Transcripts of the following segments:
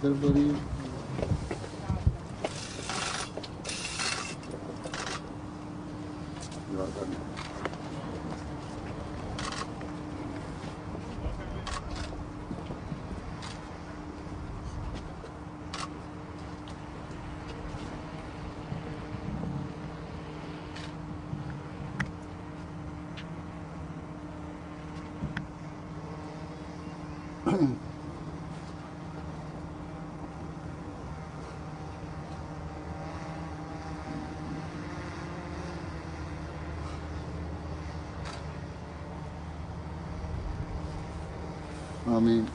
درباره آمين.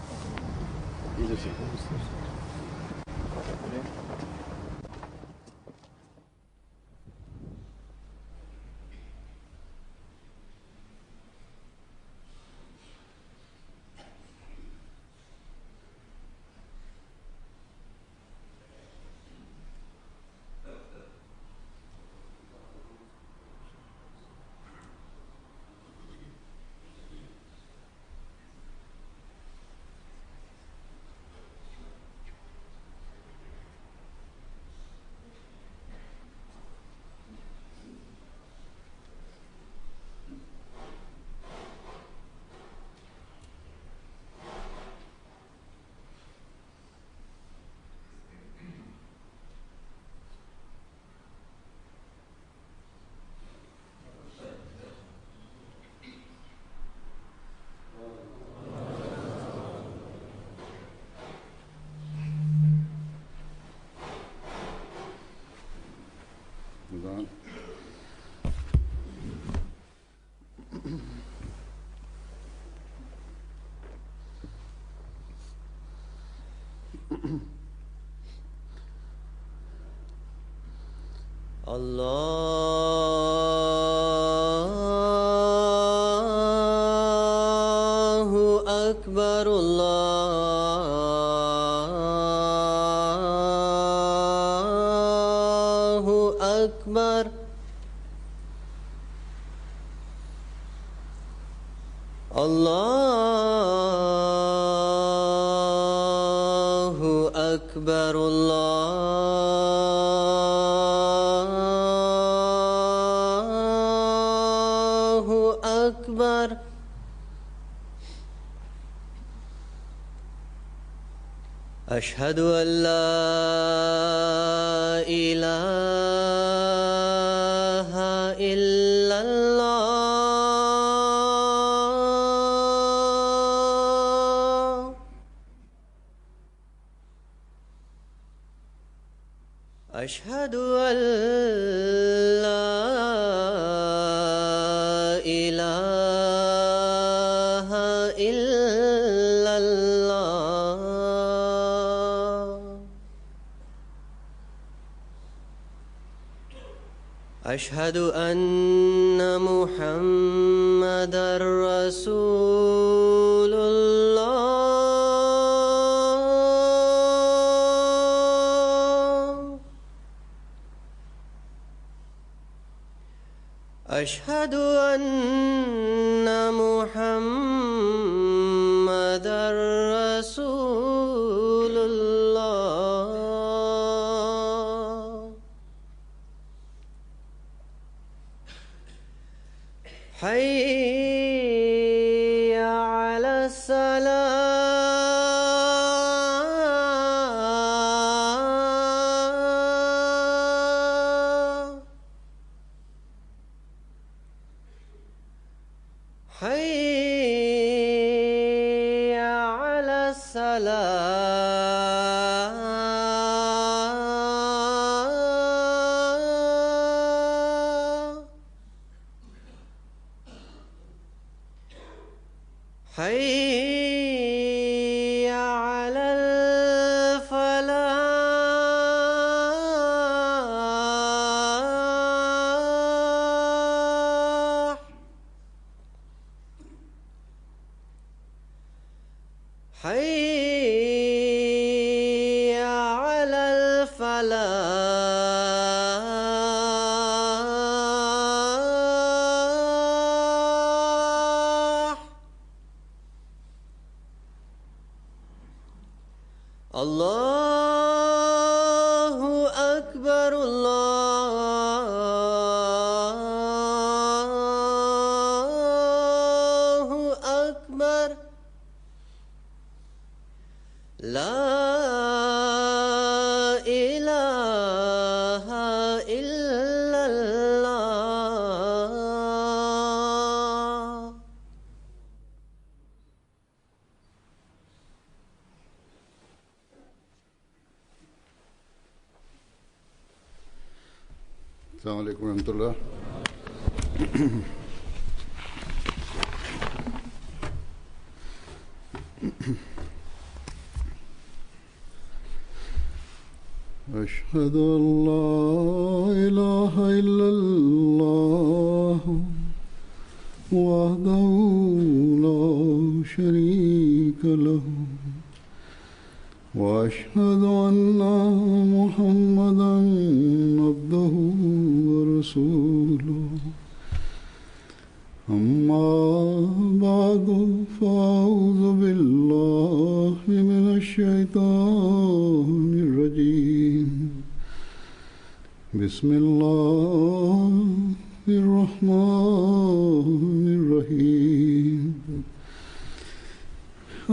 الله أكبر الله أكبر الله أكبر الله أكبر أشهد أن لا إله إلا الله أشهد أن لا إله إلا الله أشهد أن محمدًا رسول الله أشهد أن محمدًا رسول الله حي على الصلاة حي على الصلاة حي على الفلاح حي على الفلاح الله أكبر الله أكبر لا إله إلا الله. السلام عليكم ورحمة الله. أشهد أن لا إله إلا الله وحده لا شريك له وأشهد أن محمدا عبده ورسوله أما بعد فأعوذ بالله من الشيطان الرجيم بسم الله الرحمن الرحيم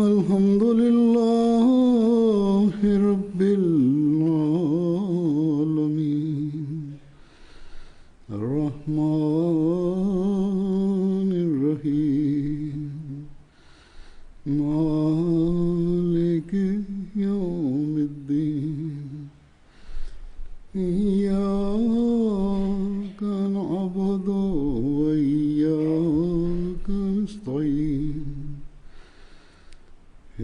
الحمد لله رب العالمين الرحمن الرحيم مالك يوم الدين إياك نعبد وإياك نستعين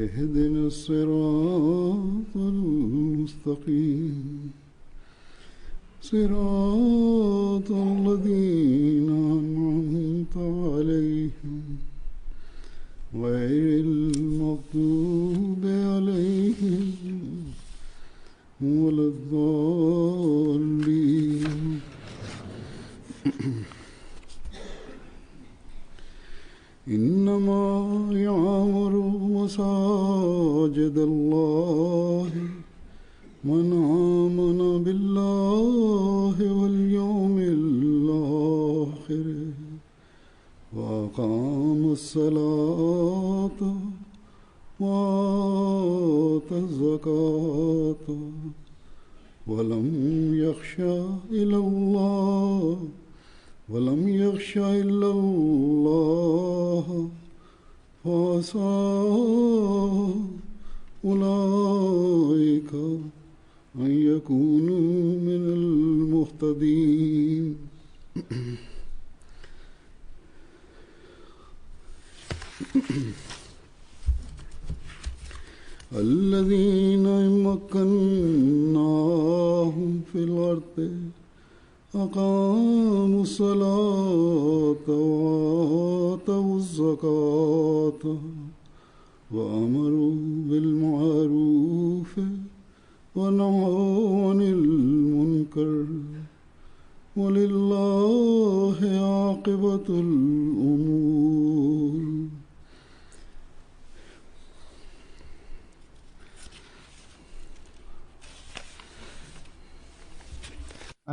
اهدنا الصراط المستقيم صراط الذين أنعمت عليهم غير المغضوب عليهم ولا الضالين. إنما يعمر مساجد الله من آمن بالله واليوم الآخر وأقام الصلاة وآتى الزكاة ولم يخش إلا الله فعسى أولئك أن يكونوا من المهتدين. الذين مكناهم في الأرض أقاموا الصلاة وآتوا الزكاة وأمروا بالمعروف ونهوا عن المنكر ولله عاقبة الأمور.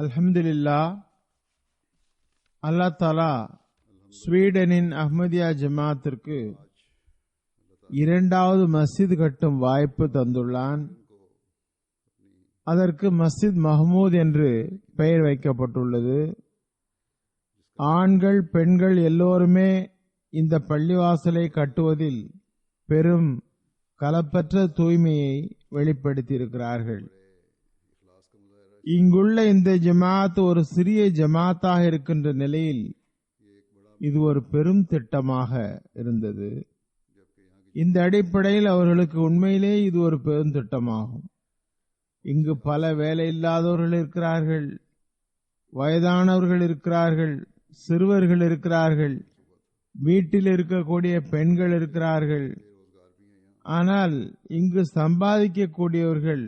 அல்ஹம்துலில்லா. அல்லாஹ் தஆலா ஸ்வீடனின் அஹ்மதியா ஜமாத்திற்கு இரண்டாவது மஸ்ஜித் கட்டும் வாய்ப்பு தந்துள்ளான். அதற்கு மஸ்ஜித் மஹமூத் என்று பெயர் வைக்கப்பட்டுள்ளது. ஆண்கள் பெண்கள் எல்லோருமே இந்த பள்ளிவாசலை கட்டுவதில் பெரும் கலப்பற்ற தூய்மையை வெளிப்படுத்தியிருக்கிறார்கள். இங்குள்ள இந்த ஜமாத் ஒரு சிறிய ஜமாத்தாக இருக்கின்ற நிலையில் இது ஒரு பெரும் திட்டமாக இருந்தது. இந்த அடிப்படையில் அவர்களுக்கு உண்மையிலே இது ஒரு பெரும் திட்டமாகும். இங்கு பல வேலை இல்லாதவர்கள் இருக்கிறார்கள், வயதானவர்கள் இருக்கிறார்கள், சிறுவர்கள் இருக்கிறார்கள், வீட்டில் இருக்கக்கூடிய பெண்கள் இருக்கிறார்கள். ஆனால் இங்கு சம்பாதிக்கக்கூடியவர்கள்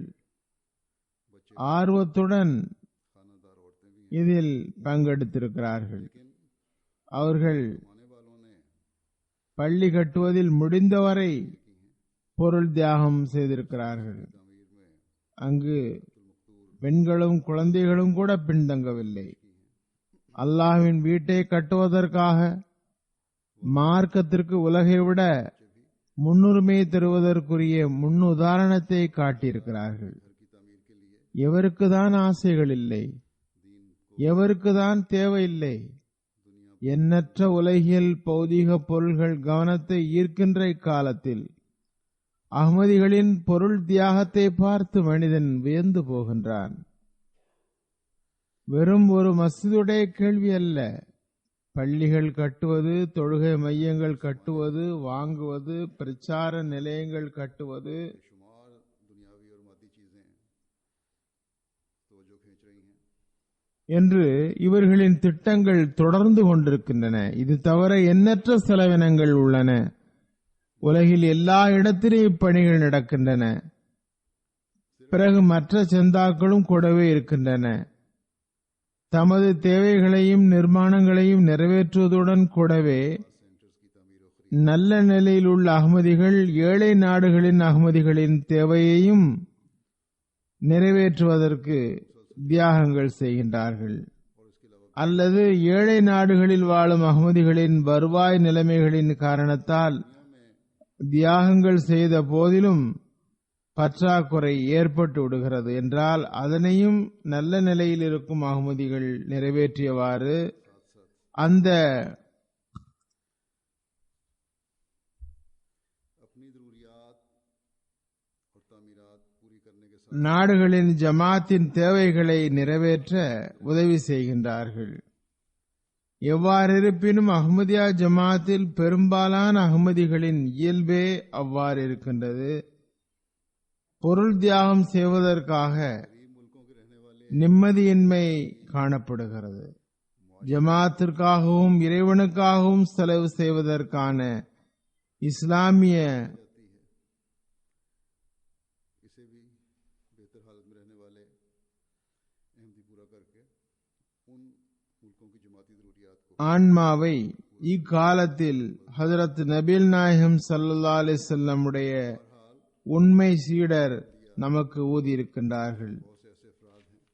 ஆர்வத்துடன் இதில் பங்கெடுத்திருக்கிறார்கள். அவர்கள் பள்ளி கட்டுவதில் முடிந்தவரை பொருள் தியாகம் செய்திருக்கிறார்கள். அங்கு பெண்களும் குழந்தைகளும் கூட பின்தங்கவில்லை. அல்லாஹ்வின் வீட்டை கட்டுவதற்காக மார்க்கத்திற்கு உலகை விட முன்னுரிமை தருவதற்குரிய முன்னுதாரணத்தை காட்டியிருக்கிறார்கள். எவருக்குதான் ஆசைகள் இல்லை, எவருக்குதான் தேவையில்லை? எண்ணற்ற உலகியல் பௌதீக பொருள்கள் கவனத்தை ஈர்க்கின்ற இக்காலத்தில் அஹ்மதிகளின் பொருள் தியாகத்தை பார்த்து மனிதன் வியந்து போகின்றான். வெறும் ஒரு மஸ்ஜிதுடைய கேள்வி அல்ல, பள்ளிகள் கட்டுவது, தொழுகை மையங்கள் கட்டுவது, வாங்குவது, பிரச்சார நிலையங்கள் கட்டுவது, என்று இவர்களின் திட்டங்கள் தொடர்ந்து கொண்டிருக்கின்றன. இது தவிர எண்ணற்ற செலவினங்கள் உள்ளன. உலகில் எல்லா இடத்திலும் இப்பணிகள் நடக்கின்றன. பிறகு மற்ற சந்தாக்களும் கூடவே இருக்கின்றன. தமது தேவைகளையும் நிர்மாணங்களையும் நிறைவேற்றுவதுடன் கூடவே நல்ல நிலையில் உள்ள அஹ்மதிகள் ஏழை நாடுகளின் அஹ்மதிகளின் தேவையையும் நிறைவேற்றுவதற்கு தியாகங்கள் செய்கின்றார்கள். அல்லது ஏழை நாடுகளில் வாழும் அஹ்மதிகளின் வருவாய் நிலைமைகளின் காரணத்தால் தியாகங்கள் செய்த போதிலும் பற்றாக்குறை ஏற்பட்டு விடுகிறது என்றால் அதனையும் நல்ல நிலையில் இருக்கும் அஹ்மதிகள் நிறைவேற்றியவாறு அந்த நாடுகளின் ஜமாத்தின் தேவைகளை நிறைவேற்ற உதவி செய்கின்றார்கள். எவ்வாறிருப்பினும் அஹ்மதியா ஜமாத்தில் பெரும்பாலான அஹ்மதிகளின் இயல்பே அவ்வாறு இருக்கின்றது. பொருள் தியாகம் செய்வதற்காக நிம்மதியின்மை காணப்படுகிறது. ஜமாத்திற்காகவும் இறைவனுக்காகவும் செலவு செய்வதற்கான இஸ்லாமிய ஆன்மாவை இக்காலத்தில் ஹஜரத் நபில் நாயகம் ஸல்லல்லாஹு அலைஹி வஸல்லம் உடைய உண்மை சீடர் நமக்கு ஊதியிருக்கின்றார்கள்.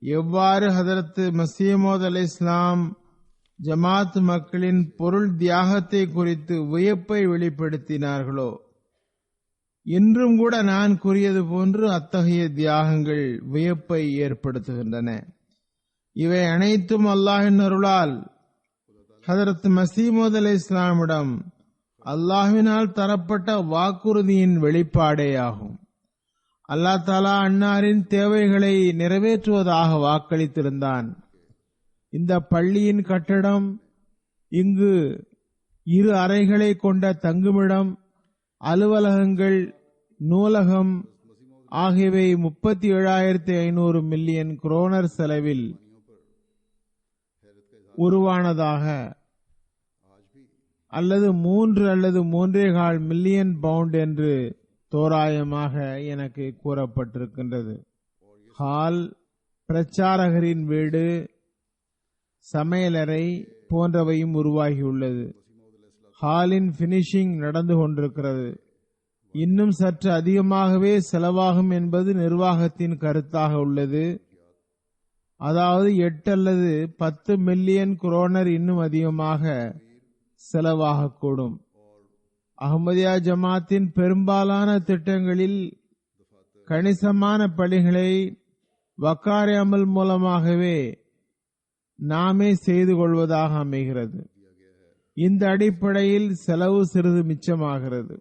எவ்வாறு ஹஜரத் மஸீஹ் மவ்ஊத் அலைஹிஸ்ஸலாம் ஜமாத் மக்களின் பொருள் தியாகத்தை குறித்து வியப்பை வெளிப்படுத்தினார்களோ, இன்றும் கூட நான் கூறியது போன்று அத்தகைய தியாகங்கள் வியப்பை ஏற்படுத்துகின்றன. இவை அனைத்தும் அல்லாஹ்வின் அருளால் ஹஜரத் மஸீஹ் மவ்ஊத் அலைஹிஸ்ஸலாமிடம் அல்லாஹ்வினால் தரப்பட்ட வாக்குறுதியின் வெளிப்பாடேயாகும். அல்லாஹ் தஆலா அன்னாரின் தேவைகளை நிறைவேற்றுவதாக வாக்களித்திருந்தான். இந்த பள்ளியின் கட்டடம், இங்கு 2 அறைகளை கொண்ட தங்குமிடம், அலுவலகங்கள், நூலகம் ஆகியவை 37,500 மில்லியன் குரோனர் செலவில் உருவானதாக அல்லது 3 அல்லது 3.25 மில்லியன் பவுண்ட் என்று தோராயமாக எனக்கு கூறப்பட்டிருக்கின்றது. ஹால், பிரச்சாரகரின் வீடு, சமையலறை போன்றவையும் உருவாகியுள்ளது. ஹாலின் பினிஷிங் நடந்து கொண்டிருக்கிறது. இன்னும் சற்று அதிகமாகவே செலவாகும் என்பது நிர்வாகத்தின் கருத்தாக உள்ளது. அதாவது 8 அல்லது 10 மில்லியன் குரோனர் இன்னும் அதிகமாக செலவாகக்கூடும். அஹ்மதியா ஜமாத்தின் பெரும்பாலான திட்டங்களில் கணிசமான பணிகளை வக்கார் அமல் மூலமாகவே நாமே செய்து கொள்வதாக அமைகிறது. இந்த அடிப்படையில் செலவு சிறிது மிச்சமாகிறது.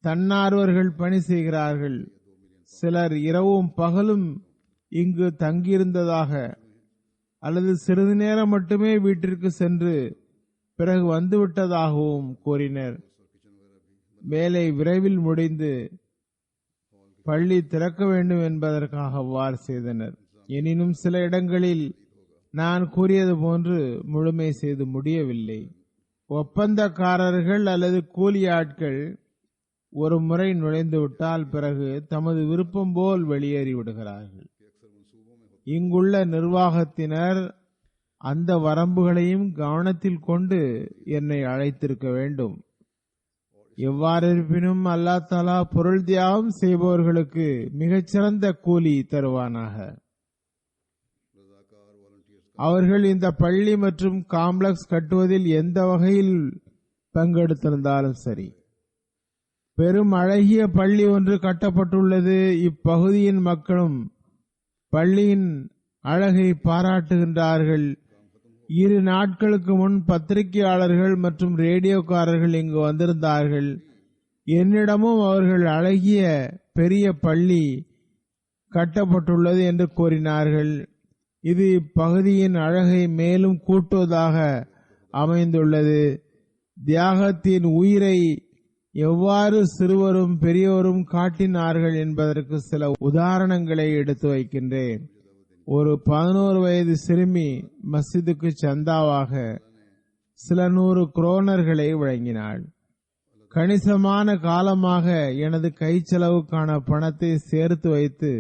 தன்னார்வர்கள் பணி செய்கிறார்கள். சிலர் இரவும் பகலும் இங்கு தங்கியிருந்ததாக அல்லது சிறிது நேரம் மட்டுமே வீட்டிற்கு சென்று பிறகு வந்துவிட்டதாகவும் கூறினர். வேலை விரைவில் முடிந்து பள்ளி திறக்க வேண்டும் என்பதற்காக அவ்வாறு செய்தனர். எனினும் சில இடங்களில் நான் கூறியது போன்று முழுமை செய்து முடியவில்லை. ஒப்பந்தக்காரர்கள் அல்லது கூலி ஆட்கள் ஒரு முறை நுழைந்துவிட்டால் பிறகு தமது விருப்பம் போல் வெளியேறி விடுகிறார்கள். இங்குள்ள நிர்வாகத்தினர் அந்த வரம்புகளையும் கவனத்தில் கொண்டு என்னை அழைத்திருக்க வேண்டும். எவ்வாறு இருப்பினும் அல்லாஹ் தஆலா பொருள் தியாகம் செய்பவர்களுக்கு மிகச்சிறந்த கூலி தருவானாக. அவர்கள் இந்த பள்ளி மற்றும் காம்ப்ளெக்ஸ் கட்டுவதில் எந்த வகையில் பங்கெடுத்திருந்தாலும் சரி. பெரும் அழகிய பள்ளி ஒன்று கட்டப்பட்டுள்ளது. இப்பகுதியின் மக்களும் பள்ளியின் அழகை பாராட்டுகின்றார்கள். 2 நாட்களுக்கு முன் பத்திரிகையாளர்கள் மற்றும் ரேடியோக்காரர்கள் இங்கு வந்திருந்தார்கள். என்னிடமும் அவர்கள் அழகிய பெரிய பள்ளி கட்டப்பட்டுள்ளது என்று கூறினார்கள். இது இப்பகுதியின் அழகை மேலும் கூட்டுவதாக அமைந்துள்ளது. தியாகத்தின் உயிரை எவ்வாறு சிறுவரும் பெரியோரும் காட்டினார்கள் என்பதற்கு சில உதாரணங்களை எடுத்து வைக்கின்றேன். ஒரு 11 வயது சிறுமி மஸ்ஜிதுக்கு சந்தாவாக சில 100 குரோனர்களை வழங்கினாள். கணிசமான காலமாக எனது கை செலவுக்கான பணத்தை சேர்த்து வைத்து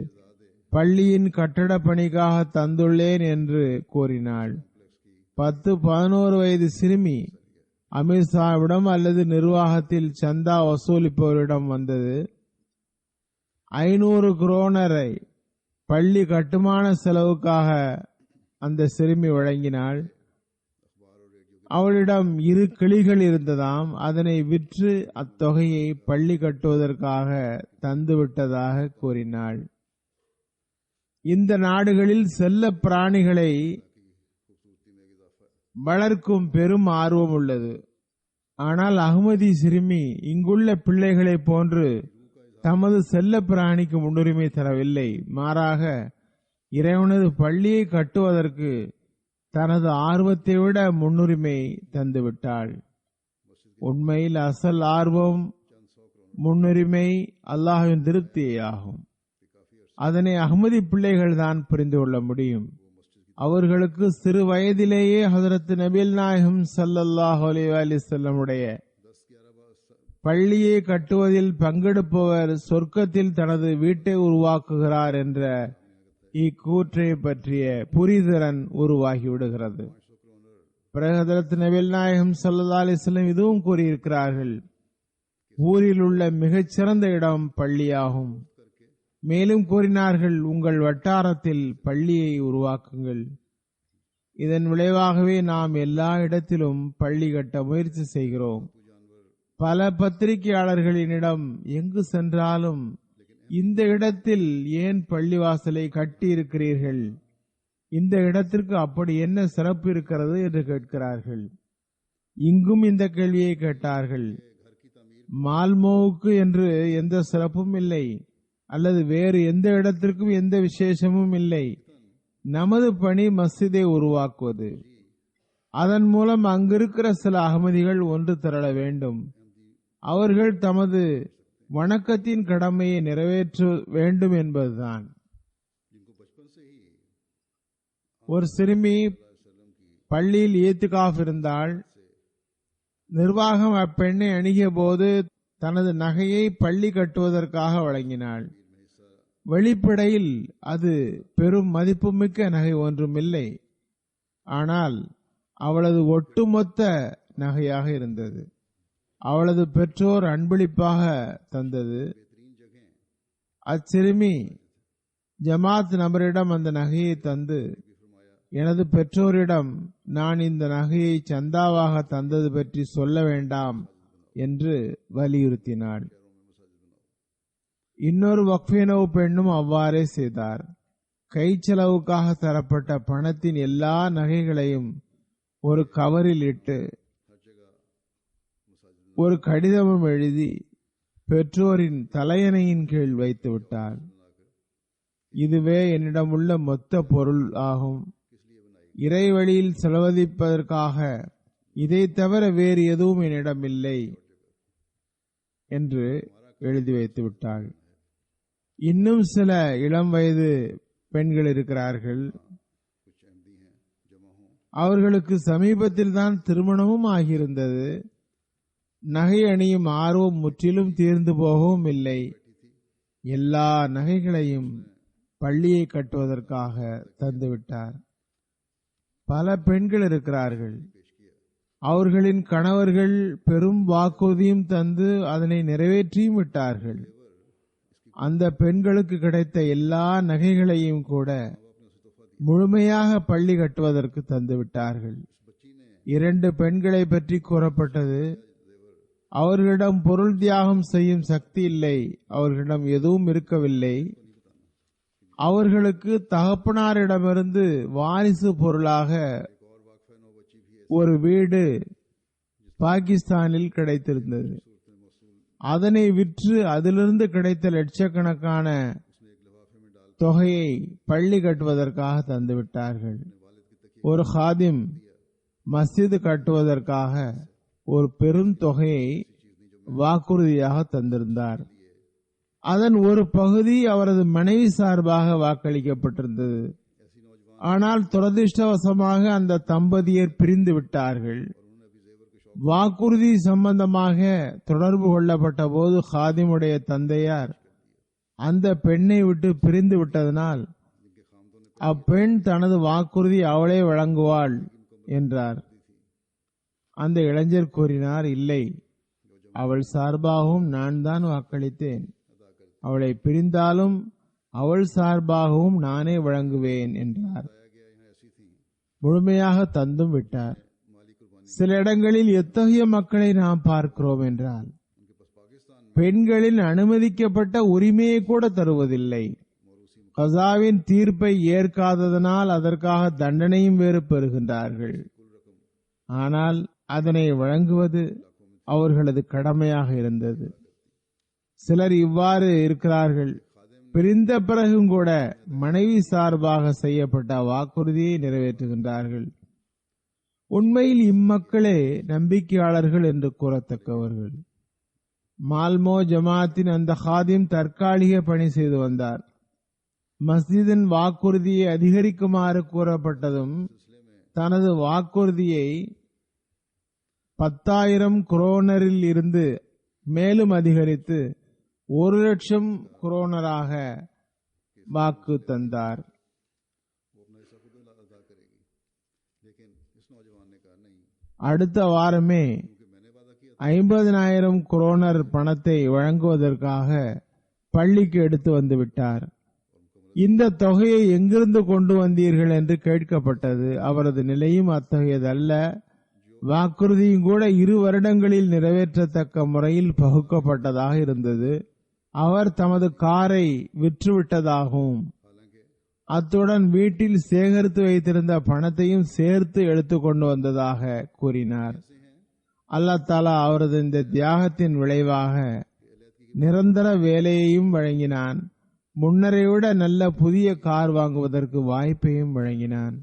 பள்ளியின் கட்டட பணிக்காக தந்துள்ளேன் என்று கூறினாள். 10-11 வயது சிறுமி அமீர்சாவிடம் அல்லது நிர்வாகத்தில் சந்தா வசூலிப்பவரிடம் வந்தது. 500 குரோனரை பள்ளி கட்டுமான செலவுக்காக அந்த சிறுமி வழங்கினாள். அவளிடம் 2 கிளிகள் இருந்ததாம். அதனை விற்று அத்தொகையை பள்ளி கட்டுவதற்காக தந்துவிட்டதாக கூறினாள். இந்த நாடுகளில் செல்ல பிராணிகளை வளர்க்கும் பெரும் ஆர்வம் உள்ளது. ஆனால் அஹ்மதி சிறுமி இங்குள்ள பிள்ளைகளைப் போன்று தமது செல்ல பிராணிக்கு முன்னுரிமை தரவில்லை. மாறாக இறைவனது பள்ளியை கட்டுவதற்கு தனது ஆர்வத்தை விட முன்னுரிமை தந்துவிட்டாள். உண்மையில் அசல் ஆர்வம் முன்னுரிமை அல்லாஹ்வின் திருப்தியே ஆகும். அதனை அஹ்மதி பிள்ளைகள் தான் புரிந்து கொள்ள முடியும். அவர்களுக்கு சிறு வயதிலேயே ஹஜ்ரத் நபிகள் நாயகம் ஸல்லல்லாஹு அலைஹி வஸல்லமுடைய பள்ளியை கட்டுவதில் பங்கெடுப்பவர் சொர்க்கத்தில் தனது வீட்டை உருவாக்குகிறார் என்ற இக்கூற்றை பற்றிய புரிதிறன் உருவாகிவிடுகிறது. பிறகு ஹஜ்ரத் நபிகள் நாயகம் ஸல்லல்லாஹு அலைஹி வஸல்லம் இதுவும் கூறியிருக்கிறார்கள், ஊரில் உள்ள மிகச்சிறந்த இடம் பள்ளியாகும். மேலும் கூறினார்கள், உங்கள் வட்டாரத்தில் பள்ளியை உருவாக்குங்கள். இதன் விளைவாகவே நாம் எல்லா இடத்திலும் பள்ளி கட்ட முயற்சி செய்கிறோம். பல பத்திரிகையாளர்களிடம் எங்கு சென்றாலும் இந்த இடத்தில் ஏன் பள்ளிவாசலை கட்டி இருக்கிறீர்கள், இந்த இடத்திற்கு அப்படி என்ன சிறப்பு இருக்கிறது என்று கேட்கிறார்கள். இங்கும் இந்த கேள்வியை கேட்டார்கள். மால்மோவுக்கு என்று எந்த சிறப்பும் இல்லை, அல்லது வேறு எந்த இடத்திற்கும் எந்த விசேஷமும் இல்லை. நமது பணி மஸ்ஜிதை உருவாக்குவது. அதன் மூலம் அங்கிருக்கிற சில அகமதிகள் ஒன்று திரள வேண்டும். அவர்கள் தமது வணக்கத்தின் கடமையை நிறைவேற்ற வேண்டும் என்பதுதான். ஒரு சிறுமி பள்ளியில் ஈத்திகாஃப் இருந்தால் நிர்வாகம் அப்பெண்ணை அணுகிய போது தனது நகையை பள்ளி கட்டுவதற்காக வழங்கினாள். வெளிப்படையில் அது பெரும் மதிப்புமிக்க நகை ஒன்றுமில்லை, ஆனால் அவளது ஒட்டுமொத்த நகையாக இருந்தது. அவளது பெற்றோர் அன்பளிப்பாக தந்தது. அச்சிறுமி ஜமாத் நபரிடம் அந்த நகையை தந்து, எனது பெற்றோரிடம் நான் இந்த நகையை சந்தாவாக தந்தது பற்றி சொல்ல வேண்டாம் என்று வலியுறுத்தினாள். இன்னொரு வக்ஃபேனோ பெண்ணும் அவ்வாறே செய்தார். கை செலவுக்காக தரப்பட்ட பணத்தின் எல்லா நகைகளையும் ஒரு கவரில் இட்டு ஒரு கடிதமும் எழுதி பெற்றோரின் தலையணையின் கீழ் வைத்து விட்டார். இதுவே என்னிடம் உள்ள மொத்த பொருள் ஆகும். இறைவழியில் செலவழிப்பதற்காக இதை தவிர வேறு எதுவும் என்னிடம் இல்லை என்று எழுதி வைத்து விட்டாள். இன்னும் சில இளம் வயது பெண்கள் இருக்கிறார்கள். அவர்களுக்கு சமீபத்தில் தான் திருமணமும் ஆகியிருந்தது. நகை அணியும் ஆர்வம் முற்றிலும் தீர்ந்து போகவும் இல்லை. எல்லா நகைகளையும் பள்ளியை கட்டுவதற்காக தந்துவிட்டார். பல பெண்கள் இருக்கிறார்கள். அவர்களின் கணவர்கள் பெரும் வாக்குறுதியும் தந்து அதனை நிறைவேற்றியும் விட்டார்கள். அந்த பெண்களுக்கு கிடைத்த எல்லா நகைகளையும் கூட முழுமையாக பள்ளி கட்டுவதற்கு தந்து விட்டார்கள். 2 பெண்களை பற்றி கூறப்பட்டது, அவர்களிடம் பொருள் தியாகம் செய்யும் சக்தி இல்லை, அவர்களிடம் எதுவும் இருக்கவில்லை. அவர்களுக்கு தகப்பனாரிடமிருந்து வாரிசு பொருளாக ஒரு வீடு பாகிஸ்தானில் கிடைத்திருந்தது. அதனை விற்று அதிலிருந்து கிடைத்த லட்சக்கணக்கான தொகையை பள்ளி கட்டுவதற்காக தந்துவிட்டார்கள். ஒரு ஹாதிம் மஸ்ஜித் கட்டுவதற்காக ஒரு பெரும் தொகையை வாக்குறுதியாக தந்திருந்தார். அதன் ஒரு பகுதி அவரது மனைவி சார்பாக வாக்களிக்கப்பட்டிருந்தது. ஆனால் துரதிருஷ்டவசமாக அந்த தம்பதியர் பிரிந்து விட்டார்கள். வாக்குறுதி சம்பந்தமாக தொடர்பு கொள்ளப்பட்ட போது ஹாதிமுடைய தந்தையார் அந்த பெண்ணை விட்டு பிரிந்து விட்டதனால் அப்பெண் தனது வாக்குறுதி அவளே வழங்குவாள் என்றார். அந்த இளைஞர் கூறினார், இல்லை, அவள் சார்பாகவும் நான் தான் வாக்களித்தேன். அவளை பிரிந்தாலும் அவள் சார்பாகவும் நானே வழங்குவேன் என்றார். முழுமையாக தந்தும் விட்டார். சில இடங்களில் எத்தகைய மக்களை நாம் பார்க்கிறோம் என்றால், பெண்களின் அனுமதிக்கப்பட்ட உரிமையை கூட தருவதில்லை. கசாவின் தீர்ப்பை ஏற்காததனால் அதற்காக தண்டனையும் வேறு பெறுகின்றார்கள். ஆனால் அதனை வழங்குவது அவர்களது கடமையாக இருந்தது. சிலர் இவ்வாறு இருக்கிறார்கள். பிரிந்த பிறகும் கூட மனைவி சார்பாக செய்யப்பட்ட வாக்குறுதியை நிறைவேற்றுகின்றார்கள். உண்மையில் இம்மக்களே நம்பிக்கையாளர்கள் என்று கூறத்தக்கவர்கள். மால்மோ ஜமாத்தின் அந்த ஹாதிம் தற்காலிக பணி செய்து வந்தார். மஸ்ஜிதின் வாக்குறுதியை அதிகரிக்குமாறு கூறப்பட்டதும் தனது வாக்குறுதியை 10,000 குரோனரில் இருந்து மேலும் அதிகரித்து 1,00,000 குரோனராக வாக்கு தந்தார். அடுத்த வாரமே 50,000 குரோனர் பணத்தை வழங்குவதற்காக பள்ளிக்கு எடுத்து வந்து விட்டார். இந்த தொகையை எங்கிருந்து கொண்டு வந்தீர்கள் என்று கேட்கப்பட்டது. அவரது நிலையும் அத்தகையதல்ல. வாக்குறுதியும் கூட 2 வருடங்களில் நிறைவேற்றத்தக்க முறையில் பகுக்கப்பட்டதாக இருந்தது. அவர் தமது காரை விற்றுவிட்டதாகவும் அத்துடன் வீட்டில் சேகரித்து வைத்திருந்த பணத்தையும் சேர்த்து எடுத்துக் கொண்டு வந்ததாக கூறினார். அல்லாஹ் தஆலா அவரது இந்த தியாகத்தின் விளைவாக நிரந்தர வேலையையும் வழங்கினான். முன்னரை விட நல்ல புதிய கார் வாங்குவதற்கு வாய்ப்பையும் வழங்கினான்.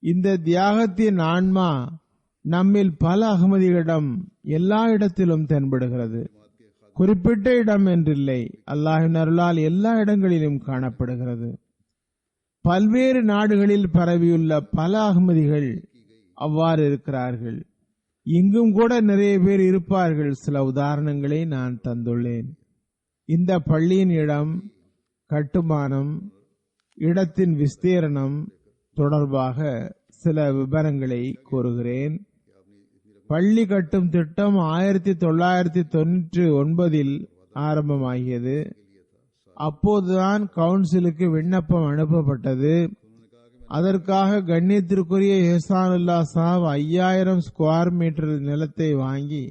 இந்த தியாகத்தின் ஆன்மா நம்மில் பல அகமதிகளிடம் எல்லா இடத்திலும் தென்படுகிறது. குறிப்பிட்ட இடம் என்றில்லை, அல்லாஹ்வின் அருளால் எல்லா இடங்களிலும் காணப்படுகிறது. பல்வேறு நாடுகளில் பரவியுள்ள பல அகமதிகள் அவ்வாறு இருக்கிறார்கள். இங்கும் கூட நிறைய பேர் இருப்பார்கள். சில உதாரணங்களை நான் தந்துள்ளேன். இந்த பள்ளியின் இடம், கட்டுமானம், இடத்தின் விஸ்தீரணம் தொடர்பாக சில விவரங்களை கூறுகிறேன். பள்ளி கட்டும் திட்டம் 1999 ஆரம்பமாகியது. அப்போதுதான் கவுன்சிலுக்கு விண்ணப்பம் அனுப்பப்பட்டது. அதற்காக கண்ணியத்திற்குரிய எஹ்சானுல்லா சாஹிப் 5000 ஸ்கொயர் மீட்டர் நிலத்தை வாங்கி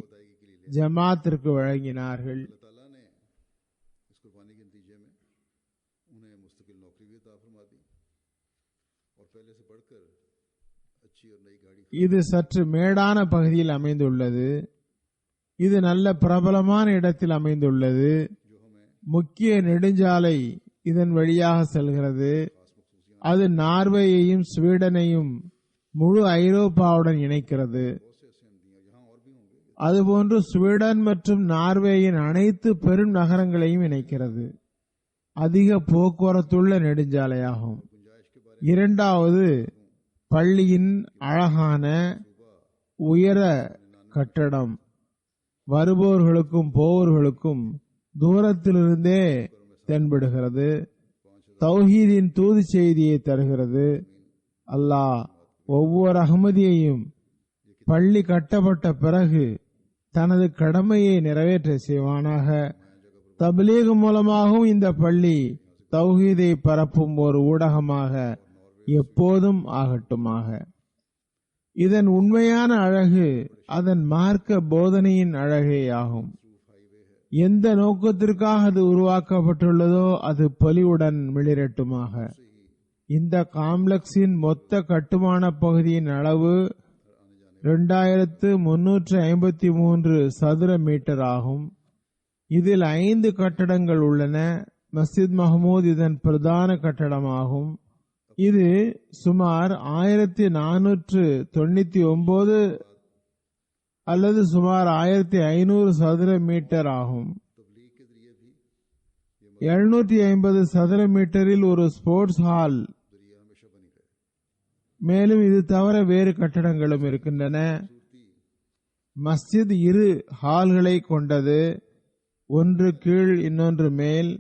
ஜமாத்திற்கு வழங்கினார்கள். இது சற்று மேடான பகுதியில் அமைந்துள்ளது. இது நல்ல பிரபலமான இடத்தில் அமைந்துள்ளது. முக்கிய நெடுஞ்சாலை இதன் வழியாக செல்கிறது. அது நார்வேயையும் ஸ்வீடனையும் முழு ஐரோப்பாவுடன் இணைக்கிறது. அதுபோன்று ஸ்வீடன் மற்றும் நார்வேயின் அனைத்து பெரும் நகரங்களையும் இணைக்கிறது. அதிக போக்குவரத்துள்ள நெடுஞ்சாலையாகும். இரண்டாவது, பள்ளியின் அழகான உயர கட்டடம் வருபவர்களுக்கும் போவர்களுக்கும் தூரத்திலிருந்தே தென்படுகிறது. தௌஹீதின் தூது செய்தியை தருகிறது. அல்லாஹ் ஒவ்வொரு அகமதியையும் பள்ளி கட்டப்பட்ட பிறகு தனது கடமையை நிறைவேற்ற செய்வானாக. தப்லீக் மூலமாகவும் இந்த பள்ளி தௌஹீதை பரப்பும் ஒரு ஊடகமாக எப்போதும் ஆகட்டுமாக. இதன் உண்மையான அழகு அதன் மார்க்க போதனையின் அழகே ஆகும். எந்த நோக்கத்திற்காக அது உருவாக்கப்பட்டுள்ளதோ அது பொலிவுடன் மிளிரட்டுமாக. இந்த காம்ப்ளெக்ஸின் மொத்த கட்டுமான பகுதியின் அளவு 2353 சதுர மீட்டர் ஆகும். இதில் 5 கட்டடங்கள் உள்ளன. மஸ்ஜித் மஹமூத் இதன் பிரதான கட்டடமாகும். இது சுமார் 1499 அல்லது சுமார் 1500 சதுர மீட்டர் ஆகும். 750 சதுர மீட்டரில் ஒரு ஸ்போர்ட்ஸ் ஹால், மேலும் இது தவிர வேறு கட்டடங்களும் இருக்கின்றன. மஸ்ஜித் 2 ஹால்களை கொண்டது. ஒன்று கீழ், இன்னொன்று மேல்.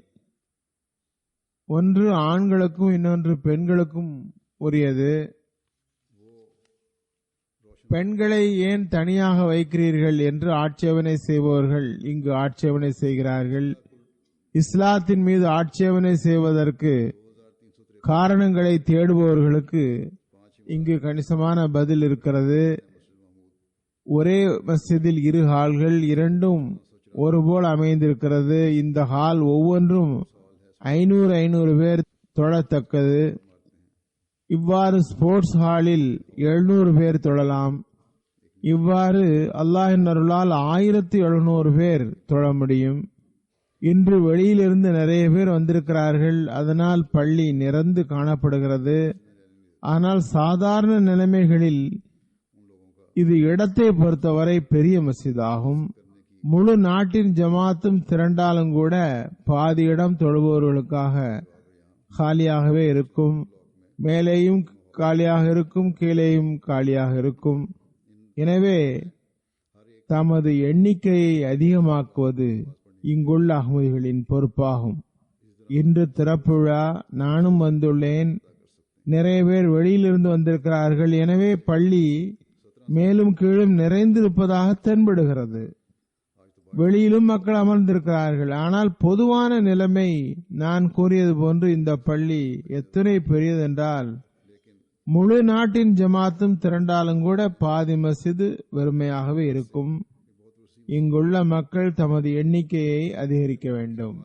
ஒன்று ஆண்களுக்கும் இன்னொன்று பெண்களுக்கும் உரியது. பெண்களை ஏன் தனியாக வைக்கிறீர்கள் என்று ஆட்சேபனை செய்பவர்கள் இங்கு ஆட்சேபனை செய்கிறார்கள். இஸ்லாத்தின் மீது ஆட்சேபனை செய்வதற்கு காரணங்களை தேடுபவர்களுக்கு இங்கு கணிசமான பதில் இருக்கிறது. ஒரே மஸ்ஜிதில் 2 ஹால்கள், இரண்டும் ஒருபோல் அமைந்திருக்கிறது. இந்த ஹால் ஒவ்வொன்றும் 500 பேர் தொழத்தக்கது. இவ்வாறு ஸ்போர்ட்ஸ் ஹாலில் 700 பேர் தொழலாம். இவ்வாறு அல்லாஹ்வின் அருளால் 1700 பேர் தொழ முடியும். இன்று வெளியிலிருந்து நிறைய பேர் வந்திருக்கிறார்கள். அதனால் பள்ளி நிரந்து காணப்படுகிறது. ஆனால் சாதாரண நிலைமைகளில் இது இடத்தை பொறுத்தவரை பெரிய மஸ்ஜித் ஆகும். முழு நாட்டின் ஜமாத்தும் திரண்டாலும் கூட பாதி இடம் தொழுபவர்களுக்காக காலியாகவே இருக்கும். மேலேயும் காலியாக இருக்கும், கீழேயும் காலியாக இருக்கும். எனவே தமது எண்ணிக்கையை அதிகமாக்குவது இங்குள்ள அஹ்மதிகளின் பொறுப்பாகும். இன்று திறப்பு விழா, நானும் வந்துள்ளேன். நிறைய பேர் வெளியிலிருந்து வந்திருக்கிறார்கள். எனவே பள்ளி மேலும் கீழும் நிறைந்திருப்பதாக தென்படுகிறது. வெளியிலும் மக்கள் அமர்ந்திருக்கிறார்கள். ஆனால் பொதுவான நிலைமை நான் கூறியது போன்று இந்த பள்ளி எத்தனை பெரியதென்றால் முழு நாட்டின் ஜமாத்தும் திரண்டாலும் கூட பாதி மஸ்ஜித் வெறுமையாகவே இருக்கும். இங்குள்ள மக்கள் தமது எண்ணிக்கையை அதிகரிக்க வேண்டும்.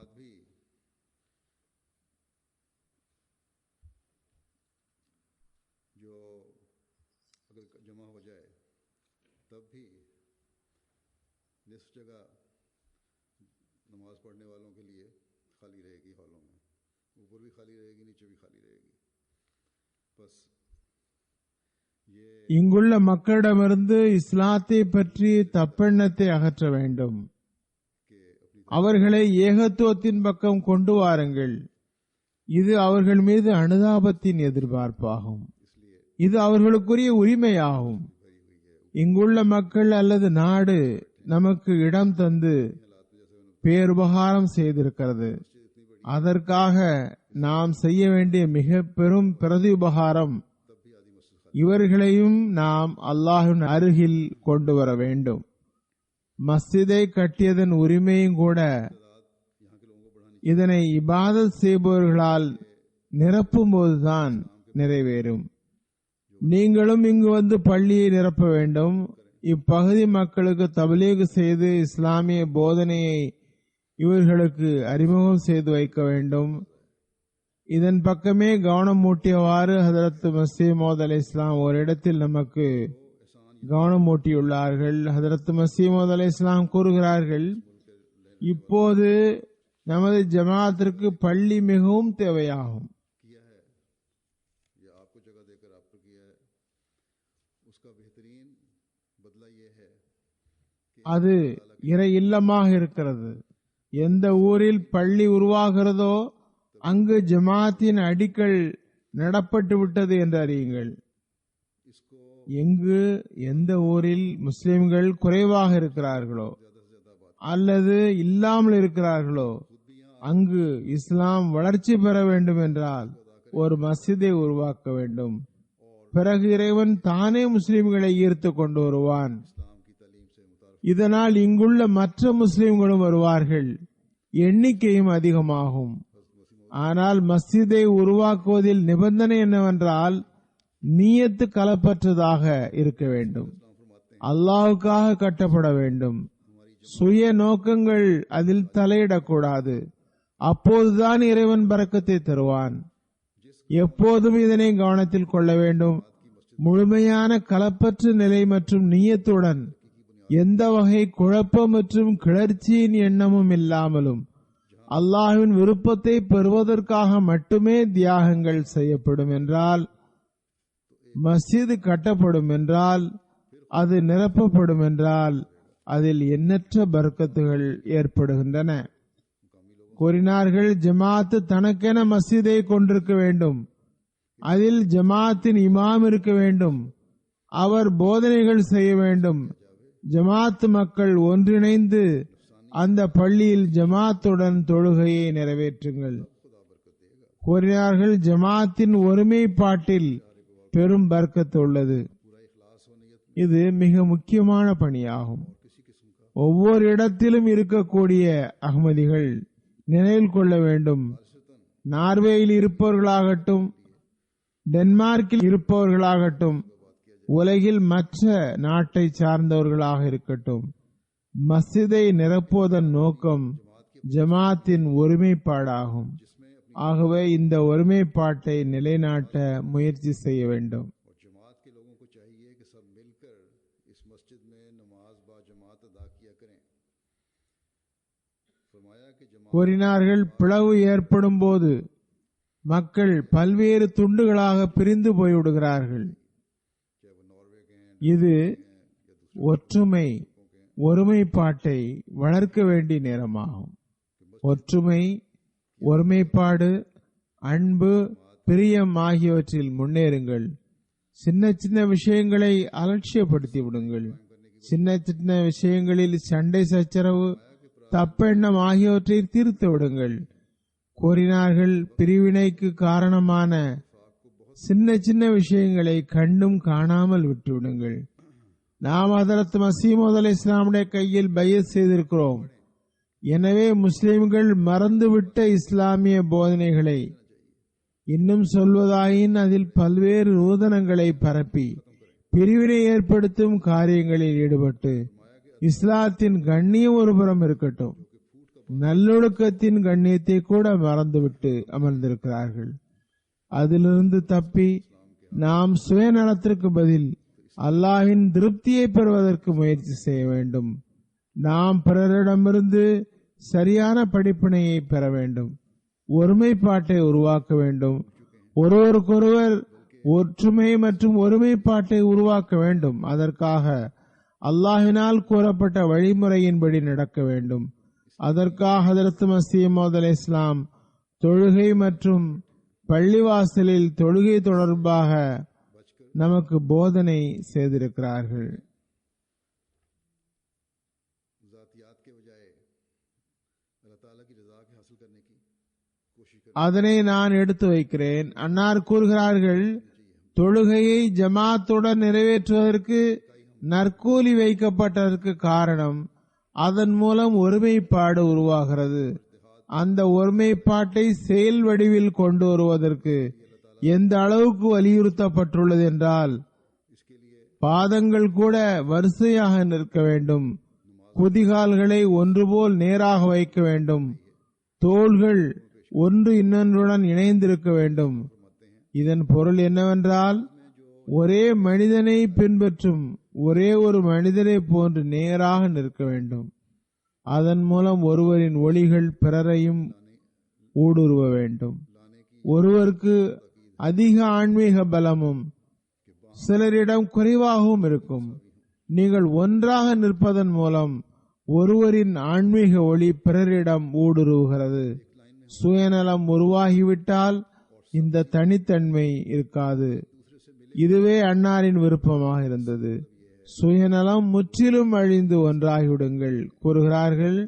இங்குள்ள மக்களிடமிருந்து இஸ்லாத்தை பற்றி தப்பெண்ணத்தை அகற்ற வேண்டும். அவர்களை ஏகத்துவத்தின் பக்கம் கொண்டு வாருங்கள். இது அவர்கள் மீது அனுதாபத்தின் எதிர்பார்ப்பாகும். இது அவர்களுக்குரிய உரிமையாகும். இங்குள்ள மக்கள் அல்லது நாடு நமக்கு இடம் தந்து பேருபகாரம் செய்திருக்கிறது. அதற்காக நாம் செய்ய வேண்டிய மிக பெரும் பிரதி உபகாரம் இவர்களையும் நாம் அல்லாஹ்வின் அருகில் கொண்டு வர வேண்டும். மஸ்ஜிதை கட்டியதன் உரிமையும் கூட இதனை இபாதத் செய்பவர்களால் நிரப்பும் போதுதான் நிறைவேறும். நீங்களும் இங்கு வந்து பள்ளியை நிரப்ப வேண்டும். இப்பகுதி மக்களுக்கு தப்லீக் செய்து இஸ்லாமிய போதனையை இவர்களுக்கு அறிமுகம் செய்து வைக்க வேண்டும். இதன் பக்கமே கவனம் மூட்டியவாறு ஹதரத் மஸீஹ் மவ்ஊத் அலைஹிஸ்ஸலாம் ஒரு இடத்தில் நமக்கு கவனம் மூட்டியுள்ளார்கள். ஹதரத் மஸீஹ் மவ்ஊத் அலைஹிஸ்ஸலாம் கூறுகிறார்கள், இப்போது நமது ஜமாத்திற்கு பள்ளி மிகவும் தேவையாகும். அது இறை இல்லமாக இருக்கிறது. எந்த ஊரில் பள்ளி உருவாகிறதோ அங்கு ஜமாத்தின் அடிக்கல் நடப்பட்டு விட்டது என்று அறியுங்கள். எங்கு எந்த ஊரில் முஸ்லிம்கள் குறைவாக இருக்கிறார்களோ அல்லது இல்லாமல் இருக்கிறார்களோ அங்கு இஸ்லாம் வளர்ச்சி பெற வேண்டும் என்றால் ஒரு மஸ்ஜிதை உருவாக்க வேண்டும். பிறகு இறைவன் தானே முஸ்லிம்களை ஈர்த்து கொண்டு வருவான். இதனால் இங்குள்ள மற்ற முஸ்லிம்களும் வருவார்கள், எண்ணிக்கையும் அதிகமாகும். ஆனால் மஸ்ஜிதை உருவாக்குவதில் நிபந்தனை என்னவென்றால் நியத்து கலப்பற்றதாக இருக்க வேண்டும், அல்லாஹ்வுக்காக கட்டப்பட வேண்டும், சுய நோக்கங்கள் அதில் தலையிடக்கூடாது. அப்போதுதான் இறைவன் பரக்கத்தை தருவான். எப்போதும் இதனை கவனத்தில் கொள்ள வேண்டும். முழுமையான கலப்பற்ற நிலை மற்றும் நியத்துடன் எந்த வகை குழப்பம் மற்றும் கிளர்ச்சியின் எண்ணமும் இல்லாமலும் அல்லாஹ்வின் விருப்பத்தை பெறுவதற்காக மட்டுமே தியாகங்கள் செய்யப்படும் என்றால், மஸ்ஜித் கட்டப்படும் என்றால், அது நிரப்பப்படும் என்றால் அதில் எண்ணற்ற பரக்கத்துகள் ஏற்படுகின்றன. கூறினார்கள், ஜமாத் தனக்கென மஸ்ஜிதை கொண்டிருக்க வேண்டும், அதில் ஜமாத்தின் இமாம் இருக்க வேண்டும், அவர் போதனைகள் செய்ய வேண்டும். ஜமாத் மக்கள் ஒன்றிணைந்து அந்த பள்ளியில் ஜமாத்துடன் தொழுகையை நிறைவேற்றுங்கள். கூறினார்கள், ஜமாத்தின் ஒருமைப்பாட்டில் பெரும் பர்க்கத்து உள்ளது. இது மிக முக்கியமான பணியாகும். ஒவ்வொரு இடத்திலும் இருக்கக்கூடிய அஹ்மதிகள் நினைவில் கொள்ள வேண்டும். நார்வேயில் இருப்பவர்களாகட்டும், டென்மார்க்கில் இருப்பவர்களாகட்டும், உலகில் மற்ற நாட்டை சார்ந்தவர்களாக இருக்கட்டும், மஸ்ஜிதை நிரப்புவதன் நோக்கம் ஜமாத்தின் ஒருமைப்பாடாகும். ஆகவே இந்த ஒருமைப்பாட்டை நிலைநாட்ட முயற்சி செய்ய வேண்டும். கூறினார்கள், பிளவு ஏற்படும் போது மக்கள் பல்வேறு துண்டுகளாக பிரிந்து போய்விடுகிறார்கள். இது ஒற்றுமை ஒருமைப்பாட்டை வளர்க்க வேண்டிய நேரமாகும். ஒற்றுமை, ஒருமைப்பாடு, அன்பு, பிரியம் ஆகியவற்றில் முன்னேறுங்கள். சின்ன சின்ன விஷயங்களை அலட்சியப்படுத்தி விடுங்கள். சின்ன சின்ன விஷயங்களில் சண்டை சச்சரவு, தப்பெண்ணம் ஆகியவற்றை தீர்த்து விடுங்கள். கூறினார்கள், பிரிவினைக்கு காரணமான சின்ன சின்ன விஷயங்களை கண்டும் காணாமல் விட்டுவிடுங்கள். நாம் ஹதரத் மஸீஹ் அலைஹிஸ்ஸலாமுடைய கையில் பைஅத் செய்திருக்கிறோம். எனவே முஸ்லிம்கள் மறந்துவிட்ட இஸ்லாமிய போதனைகளை இன்னும் சொல்வதாயின் அதில் பல்வேறு நூதனங்களை பரப்பி பிரிவினை ஏற்படுத்தும் காரியங்களில் ஈடுபட்டு, இஸ்லாத்தின் கண்ணியம் ஒருபுறம் இருக்கட்டும், நல்லொழுக்கத்தின் கண்ணியத்தை கூட மறந்துவிட்டு அமர்ந்திருக்கிறார்கள். அதிலிருந்து தப்பி நாம் சுயநலத்திற்கு பதில் அல்லாஹ்வின் திருப்தியை பெறுவதற்கு முயற்சி செய்ய வேண்டும். நாம் பிறரிடமிருந்து சரியான படிப்பினையை பெற வேண்டும், ஒருமைப்பாட்டை உருவாக்க வேண்டும், ஒருவருக்கொருவர் ஒற்றுமை மற்றும் ஒருமைப்பாட்டை உருவாக்க வேண்டும். அதற்காக அல்லாஹ்வினால் கூறப்பட்ட வழிமுறையின்படி நடக்க வேண்டும். அதற்காக ஹதரத் மஸீஹ் மவ்ஊத் அலைஹிஸ்ஸலாம் தொழுகை மற்றும் பள்ளிவாசலில் தொழுகை தொடர்பாக நமக்கு போதனை செய்திருக்கிறார்கள். அதனை நான் எடுத்து வைக்கிறேன். அன்னார் கூறுகிறார்கள், தொழுகையை ஜமாத்துடன் நிறைவேற்றுவதற்கு நற்கூலி வைக்கப்பட்டதற்கு காரணம் அதன் மூலம் ஒருமைப்பாடு உருவாகிறது. அந்த ஒருமைப்பாட்டை செயல் வடிவில் கொண்டு வருவதற்கு எந்த அளவுக்கு வலியுறுத்தப்பட்டுள்ளது என்றால், பாதங்கள் கூட வரிசையாக நிற்க வேண்டும், குதிகால்களை ஒன்றுபோல் நேராக வைக்க வேண்டும், தோள்கள் ஒன்று இன்னொன்றுடன் இணைந்திருக்க வேண்டும். இதன் பொருள் என்னவென்றால், ஒரே மனிதனை பின்பற்றும் ஒரே ஒரு மனிதனை போன்று நேராக நிற்க வேண்டும். அதன் மூலம் ஒருவரின் ஒளிகள் பிறரையும் ஊடுருவ வேண்டும். ஒருவருக்கு அதிக ஆன்மீக பலமும் சிலரிடம் குறைவாகவும் இருக்கும். நீங்கள் ஒன்றாக நிற்பதன் மூலம் ஒருவரின் ஆன்மீக ஒளி பிறரிடம் ஊடுருவுகிறது. சுயநலம் உருவாகிவிட்டால் இந்த தனித்தன்மை இருக்காது. இதுவே அன்னாரின் விருப்பமாக இருந்தது. சுயநலம் முற்றிலும் அழிந்து ஒன்றாகிவிடுங்கள் கூறுகிறார்கள்.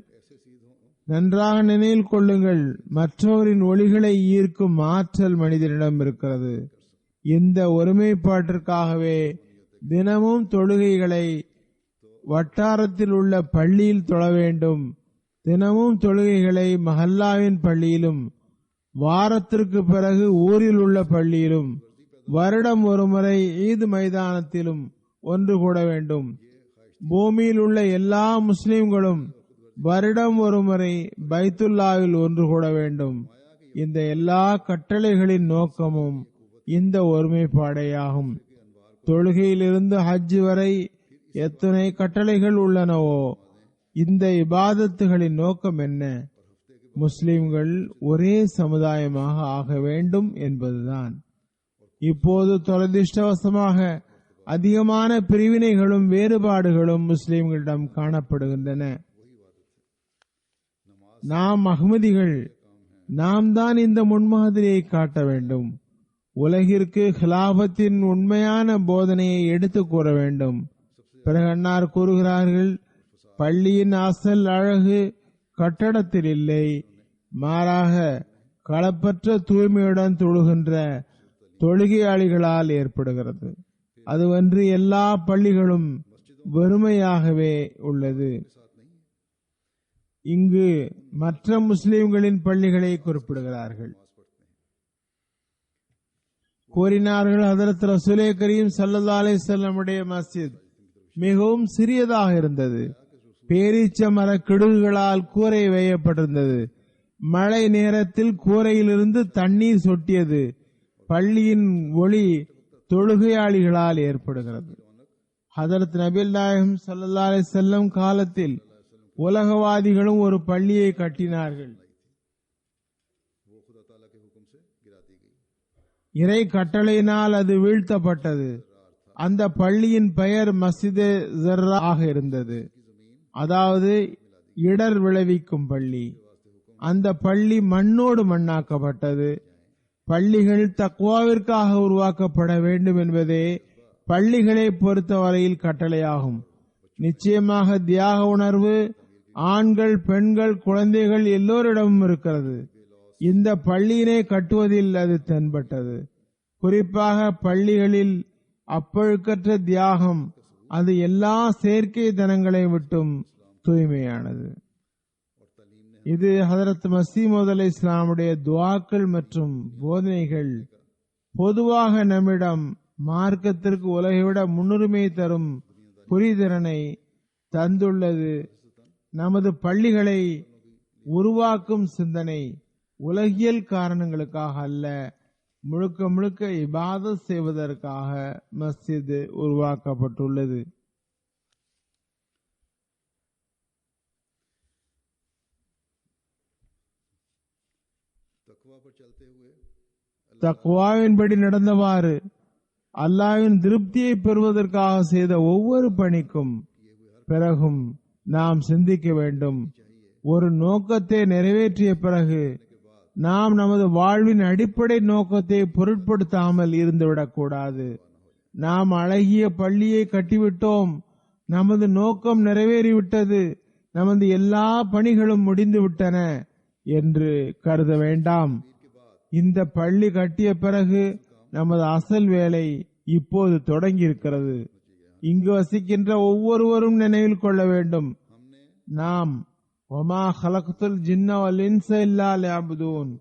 நன்றாக நினைவில் கொள்ளுங்கள், மற்றவரின் ஒளிகளை ஈர்க்கும் ஆற்றல் மனிதனிடம் இருக்கிறது. இந்த ஒருமைப்பாட்டிற்காகவே தினமும் தொழுகைகளை வட்டாரத்தில் உள்ள பள்ளியில் தொழ வேண்டும். தினமும் தொழுகைகளை மஹல்லாவின் பள்ளியிலும், வாரத்திற்கு பிறகு ஊரில் உள்ள பள்ளியிலும், வருடம் ஒருமுறை ஈத் மைதானத்திலும் ஒன்று கூட வேண்டும். பூமியில் உள்ள எல்லா முஸ்லிம்களும் வருடம் ஒருமுறை பைத்துல்லாவில் ஒன்று கூட வேண்டும். இந்த எல்லா கட்டளைகளின் நோக்கமும் இந்த ஒருமைப்பாடேயாகும். தொழுகையிலிருந்து ஹஜ் வரை எத்தனை கட்டளைகள் உள்ளனவோ இந்த இபாதத்துகளின் நோக்கம் என்ன? முஸ்லிம்கள் ஒரே சமுதாயமாக ஆக வேண்டும் என்பதுதான். இப்போது துரதிர்ஷ்டவசமாக அதிகமான பிரிவினைகளும் வேறுபாடுகளும் முஸ்லிம்களிடம் காணப்படுகின்றன. நாம் அஹ்மதிகள், நாம் தான் இந்த முன்மாதிரியை காட்ட வேண்டும். உலகிற்கு ஹிலாபத்தின் உண்மையான போதனையை எடுத்துக் கூற வேண்டும். பிறகு அன்னார் கூறுகிறார்கள், பள்ளியின் அசல் அழகு கட்டடத்தில் இல்லை, மாறாக களப்பற்ற தூய்மையுடன் தொழுகின்ற தொழுகையாளிகளால் ஏற்படுகிறது. அதுவன்று எல்லா பள்ளிகளும் வெறுமையாகவே உள்ளது. இங்கு மற்ற முஸ்லிம்களின் பள்ளிகளை குறிப்பிடுகிறார்கள். கூறினார்கள், ஹதரத் ரசூலே கரீம் ஸல்லல்லாஹு அலைஹி வஸல்லம் உடைய மஸ்ஜித் மிகவும் சிறியதாக இருந்தது. பேரீச்ச மர கிடுகுகளால் கூரை வேயப்பட்டிருந்தது. மழை நேரத்தில் கூரையிலிருந்து தண்ணீர் சொட்டியது. பள்ளியின் ஒளி தொழுகையாளிகளால் ஏற்படுகிறது. ஹதரத் நபிகள் நாயகம் ஸல்லல்லாஹு அலைஹி வஸல்லம் காலத்தில் உலகவாதிகளும் ஒரு பள்ளியை கட்டினார்கள். இறை கட்டளையினால் அது வீழ்த்தப்பட்டது. அந்த பள்ளியின் பெயர் மஸ்ஜிதே ஸர்ரா ஆக இருந்தது, அதாவது இடர் விளைவிக்கும் பள்ளி. அந்த பள்ளி மண்ணோடு மண்ணாக்கப்பட்டது. பள்ளிகள் தக்வாவிற்காக உருவாக்கப்பட வேண்டும் என்பதே பள்ளிகளை பொறுத்தவரையில் கட்டளையாகும். நிச்சயமாக தியாக உணர்வு ஆண்கள், பெண்கள், குழந்தைகள் எல்லோரிடமும் இருக்கிறது. இந்த பள்ளியினை கட்டுவதில் அது தென்பட்டது. குறிப்பாக பள்ளிகளில் அப்பழுக்கற்ற தியாகம், அது எல்லா செயற்கை தனங்களை விட்டும் தூய்மையானது. இது ஹதரத் மஸீஹ் மவ்ஊத் அலைஹிஸ்ஸலாமுடைய துஆக்கள் மற்றும் போதனைகள் பொதுவாக நம்மிடம் மார்க்கத்திற்கு உலகைவிட முன்னுரிமை தரும் புரிதிறனை தந்துள்ளது. நமது பள்ளிகளை உருவாக்கும் சிந்தனை உலகியல் காரணங்களுக்காக அல்ல, முழுக்க முழுக்க இபாதத் செய்வதற்காக மஸ்ஜித் உருவாக்கப்பட்டுள்ளது. தக்வாவின்படி நடந்தவாறு அல்லாஹ்வின் திருப்தியை பெறுவதற்காக செய்த ஒவ்வொரு பணிக்கும் பிறகும் நாம் சிந்திக்க வேண்டும். ஒரு நோக்கத்தை நிறைவேற்றிய பிறகு நாம் நமது வாழ்வின் அடிப்படை நோக்கத்தை பொருட்படுத்தாமல் இருந்துவிடக்கூடாது. நாம் அழகிய பள்ளியை கட்டிவிட்டோம், நமது நோக்கம் நிறைவேறிவிட்டது, நமது எல்லா பணிகளும் முடிந்துவிட்டன என்று கருத வேண்டாம். இந்த பள்ளி கட்டிய பிறகு நமது அசல் வேலை இப்போது தொடங்கி இருக்கிறது. இங்கு வசிக்கின்ற ஒவ்வொருவரும் நினைவில் கொள்ள வேண்டும், நாம் வமா ஹலக்துல் ஜின்ன வல் இன்ஸ இல்லா லியஅ்புதூன்,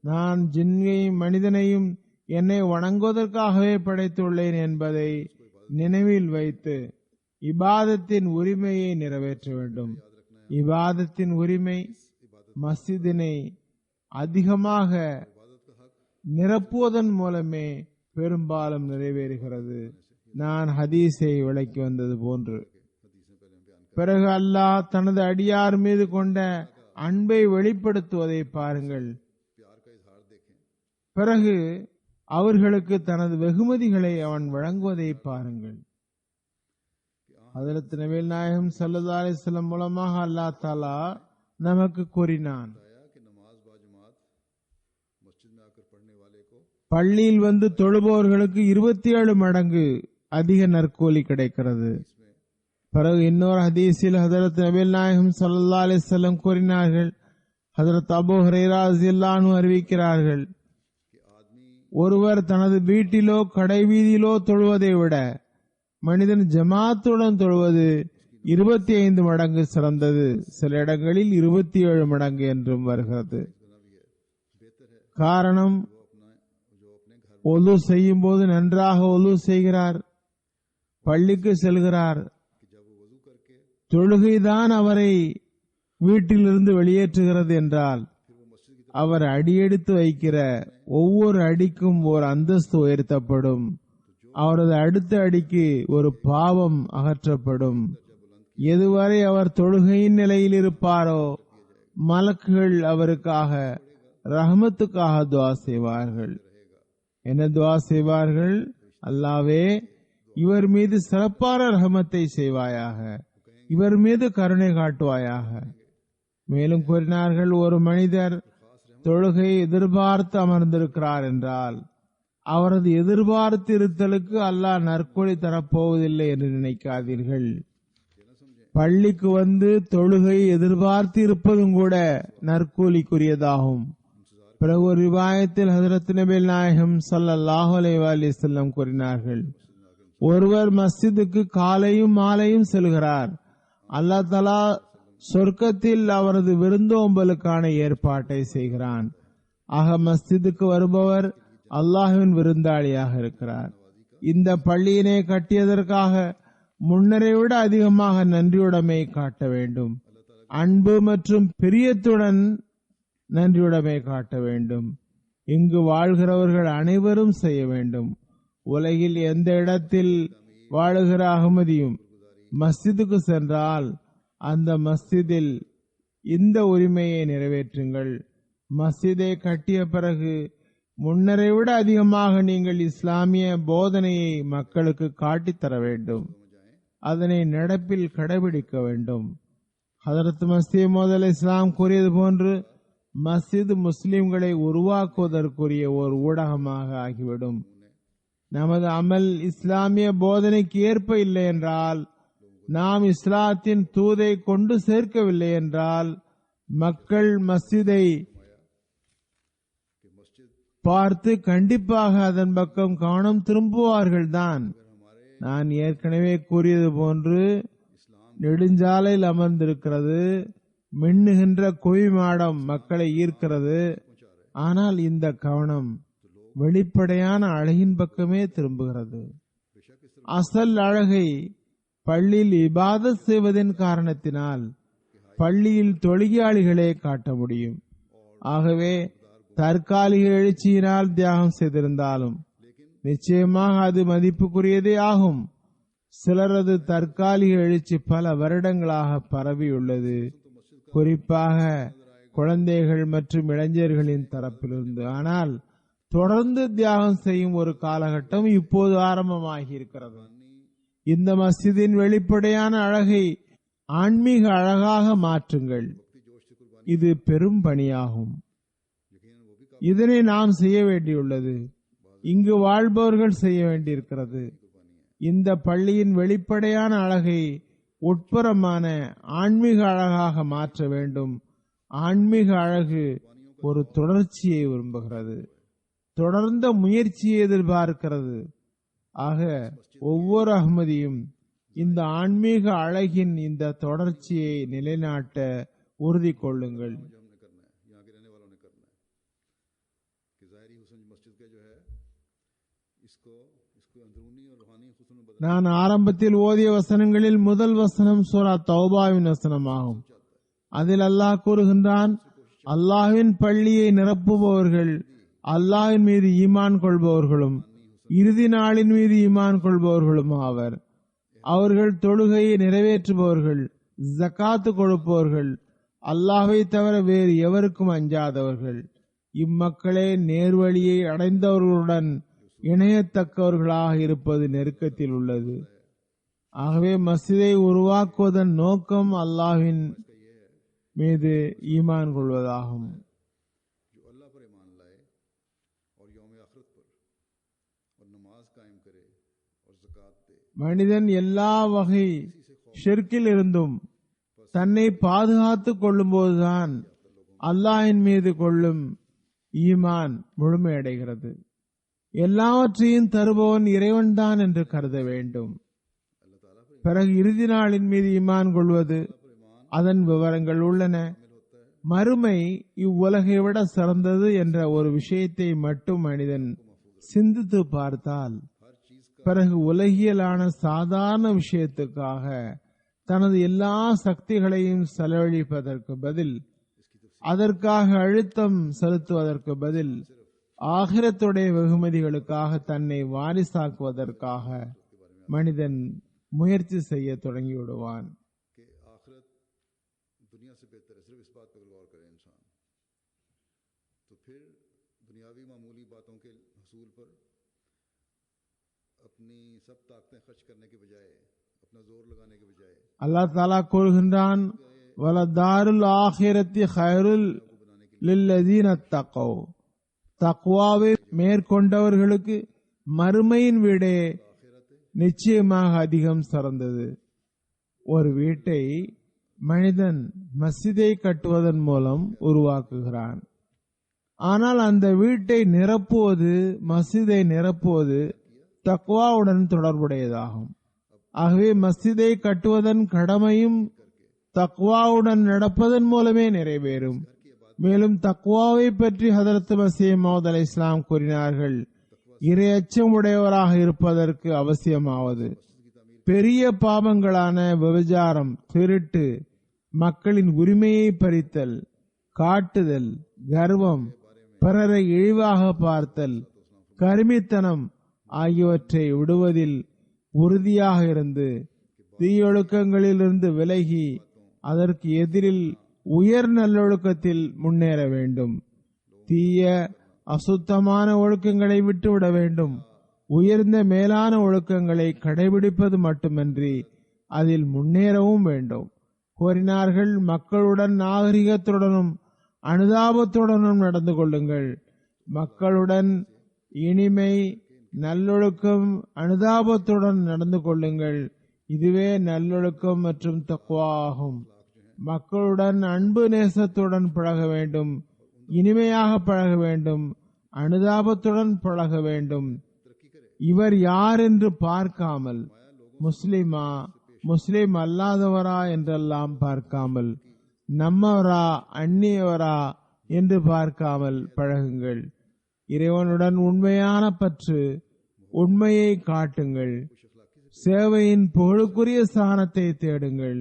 நான் ஜின்னையும் மனிதனையும் என்னை வணங்குவதற்காகவே படைத்துள்ளேன் என்பதை நினைவில் வைத்து இபாதத்தின் உரிமையை நிறைவேற்ற வேண்டும். இபாதத்தின் உரிமை மஸ்ஜிதினை அதிகமாக நிரப்புவதன் மூலமே பெரும்பாலும் நிறைவேறுகிறது. நான் ஹதீஸை விளக்கி வந்தது போன்று. பிறகு அல்லாஹ் தனது அடியார் மீது கொண்ட அன்பை வெளிப்படுத்துவதை பாருங்கள். பிறகு அவர்களுக்கு தனது வெகுமதிகளை அவன் வழங்குவதை பாருங்கள். ஹஜ்ரத் நபிகள் நாயகம் ஸல்லல்லாஹு அலைஹி வஸல்லம் மூலமாக அல்லாஹ் தஆலா நமக்கு கூறினான், பள்ளியில் வந்து தொழுபவர்களுக்கு 27 மடங்கு அதிக நற்கூலி கிடைக்கிறது. பிறகு இன்னொரு ஹதீஸில் ஹஜ்ரத் நபிகள் நாயகம் ஸல்லல்லாஹு அலைஹி வஸல்லம் கூறினார்கள், ஹஜ்ரத் அபூ ஹுரைரா ரலியல்லாஹு அன்ஹு அறிவிக்கிறார்கள், ஒருவர் தனது வீட்டிலோ கடைவீதியிலோ தொழுவதை விட மனிதன் ஜமாத்துடன் தொழுவது 25 மடங்கு சிறந்தது. சில இடங்களில் 27 மடங்கு என்றும் வருகிறது. காரணம், ஒலு செய்யும் போது நன்றாக ஒலு செய்கிறார், பள்ளிக்கு செல்கிறார். தொழுகைதான் அவரை வீட்டிலிருந்து வெளியேற்றுகிறது என்றால் அவர் அடியெடுத்து வைக்கிற ஒவ்வொரு அடிக்கும் ஒரு அந்தஸ்து உயர்த்தப்படும். அவரது அடுத்த அடிக்கு ஒரு பாவம் அகற்றப்படும். எதுவரை அவர் தொழுகையின் நிலையில் இருப்பாரோ மலக்குகள் அவருக்காக ரஹமத்துக்காக துஆ செய்வார்கள். என்ன துஆ செய்வார்கள்? அல்லாவே, இவர் மீது சிறப்பான ரஹமத்தை செய்வாயாக, இவர் மீது கருணை காட்டுவாயாக. மேலும் கூறினார்கள், ஒரு மனிதர் தொழுகை எதிர்பார்த்து அமர்ந்திருக்கிறார் என்றால் அவரது எதிர்பார்த்து இருத்தலுக்கு அல்லாஹ் நற்கூலி தரப்போவதில்லை என்று நினைக்காதீர்கள். பள்ளிக்கு வந்து தொழுகை எதிர்பார்த்து இருப்பதும் கூட நற்கூலிக்குரியதாகும். பிறகு ஒரு ரிவாயத்தில் ஹஜ்ரத் நபி நாயகம் ஸல்லல்லாஹு அலைஹி வஸல்லம் கூறினார்கள், ஒருவர் மஸ்ஜிதுக்கு காலையும் மாலையும் செல்கிறார், அல்லாஹ் தஆலா சொர்க்கத்தில் அவரது விருந்தோம்பலுக்கான ஏற்பாட்டை செய்கிறான். ஆக மஸ்ஜிதுக்கு வருபவர் அல்லாஹ்வின் விருந்தாளியாக இருக்கிறார். இந்த பள்ளியினை கட்டியதற்காக முன்னரை விட அதிகமாக நன்றியுடைமை காட்ட வேண்டும். அன்பு மற்றும் பிரியத்துடன் நன்றியுடைமை காட்ட வேண்டும். இங்கு வாழ்கிறவர்கள் அனைவரும் செய்ய வேண்டும். உலகில் எந்த இடத்தில் வாழுகிற அகமதியும் மஸ்ஜிதுக்கு சென்றால் அந்த மஸ்ஜிதில் இந்த உரிமையை நிறைவேற்றுங்கள். மஸ்ஜிதை கட்டிய பிறகு முன்னரை விட அதிகமாக நீங்கள் இஸ்லாமிய போதனையை மக்களுக்கு காட்டித்தர வேண்டும். அதனை நடப்பில் கடைபிடிக்க வேண்டும். ஹஜ்ரத் மஸீஹ் மவ்ஊத் அலைஹிஸ்ஸலாம் கூறியது போன்று மஸ்ஜித் முஸ்லிம்களை உருவாக்குவதற்குரிய ஒரு ஊடகமாக ஆகிவிடும். நமது அமல் இஸ்லாமிய போதனைக்கு ஏற்ப இல்லை என்றால், நாம் இஸ்லாத்தின் தூதை கொண்டு சேர்க்கவில்லை என்றால், மக்கள் மஸ்ஜிதை பார்த்து கண்டிப்பாக அதன் பக்கம் கவனம் திரும்புவார்கள் தான். நான் ஏற்கனவே கூறியது போன்று நெடுஞ்சாலையில் அமர்ந்திருக்கிறது, மின்னுகின்ற குவிமாடம் மக்களை ஈர்க்கிறது. ஆனால் இந்த கவனம் வெளிப்படையான அழகின் பக்கமே திரும்புகிறது. அசல் அழகை பள்ளியில் இபாதத் செய்வதன் காரணத்தினால் பள்ளியில் தொழுகையாளிகளே காட்ட முடியும். ஆகவே தற்காலிக எழுச்சியினால் தியாகம் செய்திருந்தாலும் நிச்சயமாக அது மதிப்புக்குரியதே ஆகும். சிலரது தற்காலிக எழுச்சி பல வருடங்களாக பரவியுள்ளது, குறிப்பாக குழந்தைகள் மற்றும் இளைஞர்களின் தரப்பிலிருந்து. ஆனால் தொடர்ந்து தியாகம் செய்யும் ஒரு காலகட்டம் இப்போது ஆரம்பமாகி இருக்கிறது. இந்த மஸ்ஜிதின் வெளிப்படையான அழகை ஆன்மீக அழகாக மாற்றுங்கள். இது பெரும் பணியாகும். இதனை நாம் செய்ய வேண்டியுள்ளது. இங்கு வாழ்பவர்கள் செய்ய வேண்டியிருக்கிறது. இந்த பள்ளியின் வெளிப்படையான அழகை உட்புறமான ஆன்மீக அழகாக மாற்ற வேண்டும். ஆன்மீக அழகு ஒரு தொடர்ச்சியை விரும்புகிறது, தொடர்ந்த முயற்சியை எதிர்பார்க்கிறது. ஆக ஒவ்வொரு அஹ்மதியும் இந்த ஆன்மீக அழகின் இந்த தொடர்ச்சியை நிலைநாட்ட உறுதி கொள்ளுங்கள். நான் ஆரம்பத்தில் ஓதிய வசனங்களில் முதல் வசனம் சூரா தௌபாவின் வசனமாகும். அதில் அல்லாஹ் கூறுகின்றான், அல்லாஹ்வின் பள்ளியை நிரப்புபவர்கள் அல்லாஹ்வின் மீது ஈமான் கொள்பவர்களும் இறுதி நாளின் மீது ஈமான் கொள்பவர்களும் ஆவர். அவர்கள் தொழுகையை நிறைவேற்றுபவர்கள், ஜகாத்து கொடுப்பவர்கள், அல்லாஹ்வை தவிர வேறு எவருக்கும் அஞ்சாதவர்கள். இம்மக்களே நேர்வழியை அடைந்தவர்களுடன் இணையத்தக்கவர்களாக இருப்பது நெருக்கத்தில் உள்ளது. ஆகவே மஸ்ஜிதை உருவாக்குவதன் நோக்கம் அல்லாஹ்வின் மீது ஈமான் கொள்வதாகும். மனிதன் எல்லா வகை ஷிர்கில் இருந்தும் தன்னை பாதுகாத்துக் கொள்ளும் போதுதான் அல்லாஹ்வின் மீது கொள்ளும் ஈமான் முழுமையடைகிறது. எல்லாவற்றையும் தருபவன் இறைவன்தான் என்று கருத வேண்டும். பிறகு இறுதி நாளின் மீது ஈமான் கொள்வது, அதன் விவரங்கள் உள்ளன. மறுமை இவ்வுலகை விட சிறந்தது என்ற ஒரு விஷயத்தை மட்டும் மனிதன் சிந்தித்து பார்த்தால், பிறகு உலகியலான சாதாரண விஷயத்துக்காக தனது எல்லா சக்திகளையும் செலவழிப்பதற்கு பதில், அதற்காக அழுத்தம் செலுத்துவதற்கு பதில், ஆகிரத்துடைய வெகுமதிகளுக்காக தன்னை வாரிசாக்குவதற்காக மனிதன் முயற்சி செய்ய தொடங்கிவிடுவான். அல்லாஹ் தஆலா கூறுகின்றான், வலதாருல் ஆகிரத்தி கைருல் லில்லதீன தக்கவ். தக்வாவை மேற்கொண்டவர்களுக்கு மறுமையின் வீடே நிச்சயமாக அதிகம் சிறந்தது. ஒரு வீட்டை மனிதன் மஸ்ஜிதை கட்டுவதன் மூலம் உருவாக்குகிறான். ஆனால் அந்த வீட்டை நிரப்புவது, மஸ்ஜிதை நிரப்புவது தக்வாவுடன் தொடர்புடையதாகும். ஆகவே மஸ்ஜிதை கட்டுவதன் கடமையும் தக்வாவுடன் நடப்பதன் மூலமே நிறைவேறும். மேலும் தக்வாவை பற்றி ஹதரத் மஸீஹ் மவ்ஊத் அலைஹிஸ்ஸலாம் கூறினார்கள், இறையச்சம் உடையவராக இருப்பதற்கு அவசியமாவது பெரிய பாவங்களான விபச்சாரம், திருட்டு, மக்களின் உரிமையை பறித்தல், காட்டுதல், கர்வம், பிறரை இழிவாக பார்த்தல், கருமித்தனம் ஆகியவற்றை விடுவதில் உறுதியாக இருந்து தீயொழுக்கங்களிலிருந்து விலகி அதற்கு எதிரில் உயர் நல்லொழுக்கத்தில் முன்னேற வேண்டும். தீய அசுத்தமான ஒழுக்கங்களை விட்டுவிட வேண்டும். உயர்ந்த மேலான ஒழுக்கங்களை கடைபிடிப்பது மட்டுமன்றி அதில் முன்னேறவும் வேண்டும். கூறினார்கள், மக்களுடன் நாகரிகத்துடனும் அனுதாபத்துடனும் நடந்து கொள்ளுங்கள். மக்களுடன் இனிமை, நல்லொழுக்கம், அனுதாபத்துடன் நடந்து கொள்ளுங்கள். இதுவே நல்லொழுக்கம் மற்றும் தக்வா ஆகும். மக்களுடன் அன்பு நேசத்துடன் பழக வேண்டும், இனிமையாக பழக வேண்டும், அனுதாபத்துடன் பழக வேண்டும். இவர் யார் என்று பார்க்காமல், முஸ்லிமா முஸ்லிம் அல்லாதவரா என்றெல்லாம் பார்க்காமல், நம்மவரா அந்நியவரா என்று பார்க்காமல் பழகுங்கள். இறைவனுடன் உண்மையான பற்று, உண்மையை காட்டுங்கள். சேவையின் புகழுக்குரிய ஸ்தானத்தை தேடுங்கள்.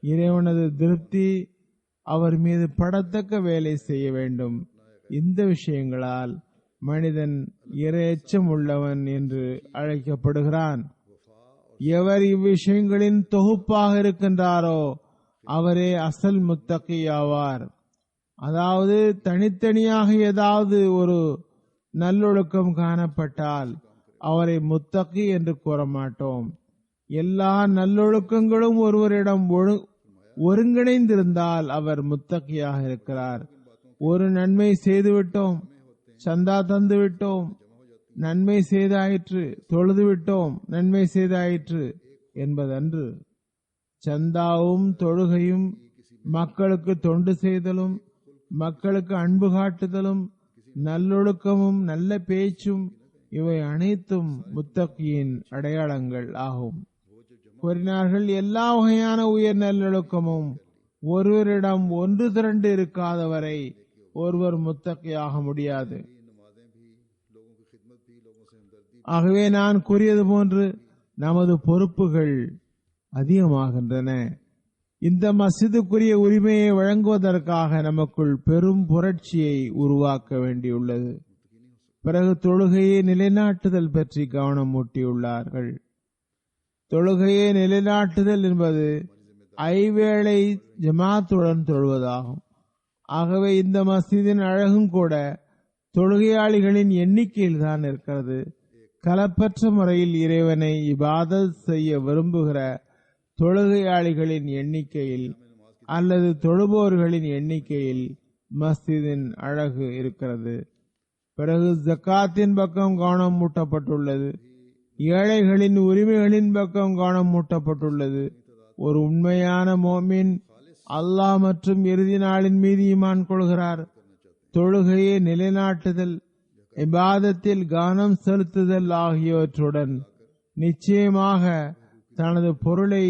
இறைவனது திருப்தி, அவர் மீது படத்தக்க வேலை செய்ய வேண்டும். இந்த விஷயங்களால் மனிதன் இறையச்சம் உள்ளவன் என்று அழைக்கப்படுகிறான். எவர் இவ்விஷயங்களின் தொகுப்பாக இருக்கின்றாரோ அவரே அசல் முத்தகி ஆவார். அதாவது தனித்தனியாக ஏதாவது ஒரு நல்லொழுக்கம் காணப்பட்டால் அவரை முத்தகி என்று கூற மாட்டோம். எல்லா நல்லொழுக்கங்களும் ஒருவரிடம் ஒருங்கிணைந்திருந்தால் அவர் முத்தகியாக இருக்கிறார். ஒரு நன்மை செய்துவிட்டோம், சந்தா தந்து விட்டோம், நன்மை செய்தாயிற்று, தொழுது விட்டோம், நன்மை செய்தாயிற்று என்பதன்று. சந்தாவும் தொழுகையும், மக்களுக்கு தொண்டு செய்தலும், மக்களுக்கு அன்பு காட்டுதலும், நல்லொழுக்கமும் நல்ல பேச்சும், இவை அனைத்தும் முத்தகியின் அடையாளங்கள் ஆகும். கூறினார்கள், எல்லா வகையான உயர் நல்லொழுக்கமும் ஒருவரிடம் ஒன்று திரண்டு இருக்காதவரை ஒருவர் முத்தகியாக முடியாது. ஆகவே நான் கூறியது போன்று நமது பொறுப்புகள் அதிகமாகின்றன. இந்த மஸ்ஜிதுக்குரிய உரிமையை வழங்குவதற்காக நமக்குள் பெரும் புரட்சியை உருவாக்க வேண்டியுள்ளது. பிறகு தொழுகையை நிலைநாட்டுதல் பற்றி கவனம் ஊட்டியுள்ளார்கள். தொழுகையை நிலைநாட்டுதல் என்பது ஐவேளை ஜமாத்துடன் தொழுவதாகும். ஆகவே இந்த மஸ்ஜிதின் அழகும் கூட தொழுகையாளிகளின் எண்ணிக்கையில் தான் இருக்கிறது. கலப்பற்ற முறையில் இறைவனை இபாதத் செய்ய விரும்புகிற தொழுகையாளிகளின் எண்ணிக்கையில் அல்லது தொழுபவர்களின் எண்ணிக்கையில் மஸ்ஜிதின் அழகு இருக்கிறது. பிறகு ஜக்காத்தின் பக்கம் கவனம் மூட்டப்பட்டுள்ளது. ஏழைகளின் உரிமைகளின் பக்கம் கவனம் மூட்டப்பட்டுள்ளது. ஒரு உண்மையான மோமின் அல்லாஹ் மற்றும் இறுதி நாளின் மீது ஈமான் கொள்கிறார். தொழுகையை நிலைநாட்டுதல், இபாதத்தில் கவனம் செலுத்துதல் ஆகியவற்றுடன் நிச்சயமாக தனது பொருளை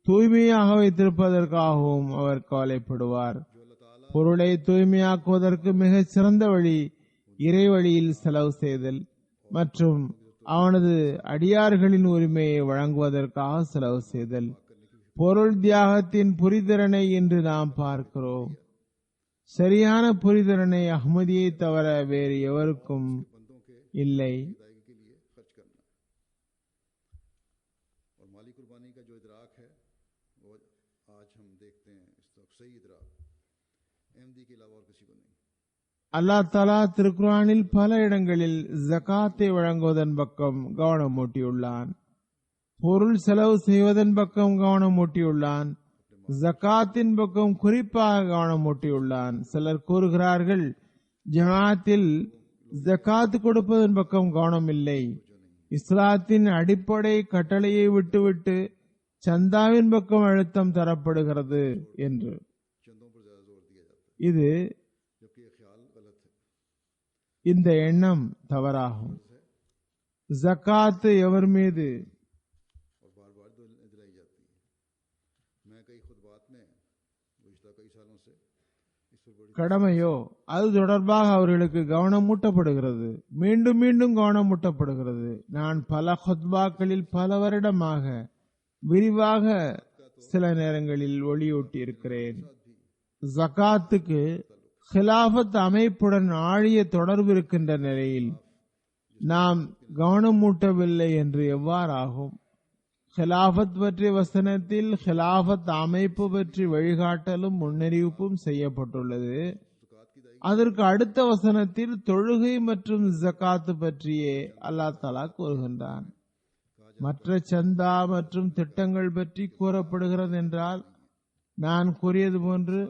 தூய்மையாக வைத்திருப்பதற்காகவும் அவர் கவலைப்படுவார். பொருளை தூய்மையாக்குவதற்கு மிகச் சிறந்த வழி இறை வழியில் செலவு செய்தல் மற்றும் அவனது அடியார்களின் உரிமையை வழங்குவதற்காக செலவு செய்தல். பொருள் தியாகத்தின் புரிதிறனை இன்று நாம் பார்க்கிறோம். சரியான புரிதிறனை அஹ்மதியை தவிர வேறு எவருக்கும் இல்லை. அல்லாஹ் தஆலா திருக்குர்ஆனில் பல இடங்களில் ஜகாத்தை வழங்குவதன் பக்கம் கவனம் ஊட்டியுள்ளான். பொருள் செலவு செய்வதன் பக்கம் கவனம் ஊட்டியுள்ளான். ஜகாத்தின் பக்கம் குறிப்பாக கவனம் ஊட்டியுள்ளான். சிலர் கூறுகிறார்கள், ஜமாத்தில் ஜகாத் கொடுப்பதன் பக்கம் கவனம் இல்லை, இஸ்லாத்தின் அடிப்படை கட்டளையை விட்டுவிட்டு சந்தாவின் பக்கம் அழுத்தம் தரப்படுகிறது என்று. இந்த எண்ணம் தவறாகும். ஜகாத் எவர் மீது கடமையோ அது தொடர்பாக அவர்களுக்கு கவனம் ஊட்டப்படுகிறது, மீண்டும் மீண்டும் கவனம் ஊட்டப்படுகிறது. நான் பல ஹுத்பாக்களில் பல வருடமாக விரிவாக சில நேரங்களில் ஒளியூட்டி இருக்கிறேன். ஜகாத்துக்கு ஹிலாஃபத் அமைப்புடன் ஆழிய தொடர்பு இருக்கின்ற நிலையில் நாம் கவனம் ஊட்டவில்லை என்று எவ்வாறாகும்? ஹிலாஃபத் பற்றிய வசனத்தில் ஹிலாஃபத் அமைப்பு பற்றி வழிகாட்டலும் முன்னறிவிப்பும் செய்யப்பட்டுள்ளது. அதற்கு அடுத்த வசனத்தில் தொழுகை மற்றும் ஜகாத் பற்றியே அல்லாஹ் தஆலா கூறுகின்றான். மற்ற சந்தா மற்றும் திட்டங்கள் பற்றி கூறப்படுகிறது என்றால், நான் கூறியது போன்று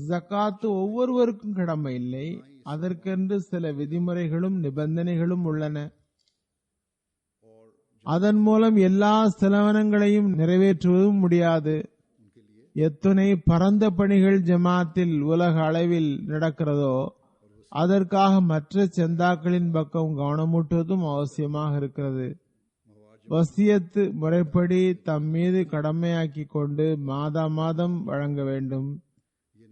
ஜகாத் ஒவ்வொருவருக்கும் கடமை இல்லை, அதற்கென்று சில விதிமுறைகளும் நிபந்தனைகளும் உள்ளன. அதன் மூலம் எல்லா செலவினங்களையும் நிறைவேற்றுவதும் முடியாது. எத்தனை பரந்த பணிகள் ஜமாத்தில் உலக அளவில் நடக்கிறதோ அதற்காக மற்ற சந்தாக்களின் பக்கம் கவனமூட்டுவதும் அவசியமாக இருக்கிறது. வசியத்து முறைப்படி தம் மீது கடமையாக்கி கொண்டு மாதம் வழங்க வேண்டும்.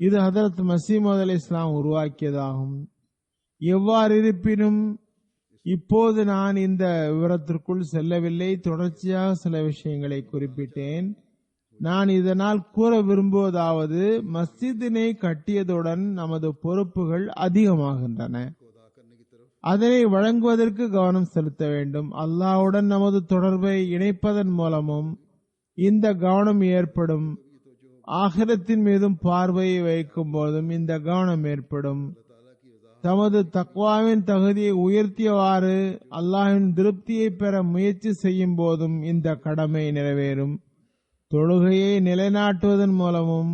இது ஹதரத் மஸீஹ் மவ்ஊத் அலைஹிஸ்ஸலாம் உருவாக்கியதாகும். எவ்வாறு இருப்பினும் இப்போது நான் இந்த விவரத்திற்குள் செல்லவில்லை, தொடர்ச்சியாக சில விஷயங்களை குறிப்பிட்டேன். நான் இதனால் கூற விரும்புவதாவது, மஸ்ஜிதினை கட்டியதுடன் நமது பொறுப்புகள் அதிகமாகின்றன. அதனை வழங்குவதற்கு கவனம் செலுத்த வேண்டும். அல்லாஹ்வுடன் நமது தொடர்பை இணைப்பதன் மூலமும் இந்த கவனம் ஏற்படும். ஆகிரத்தின் மீதும் பார்வையை வைக்கும் போதும் இந்த கவனம் ஏற்படும். தமது தக்வாவின் தகுதியை உயர்த்தியவாறு அல்லாஹ்வின் திருப்தியை பெற முயற்சி செய்யும் போதும் இந்த கடமை நிறைவேறும். தொழுகையை நிலைநாட்டுவதன் மூலமும்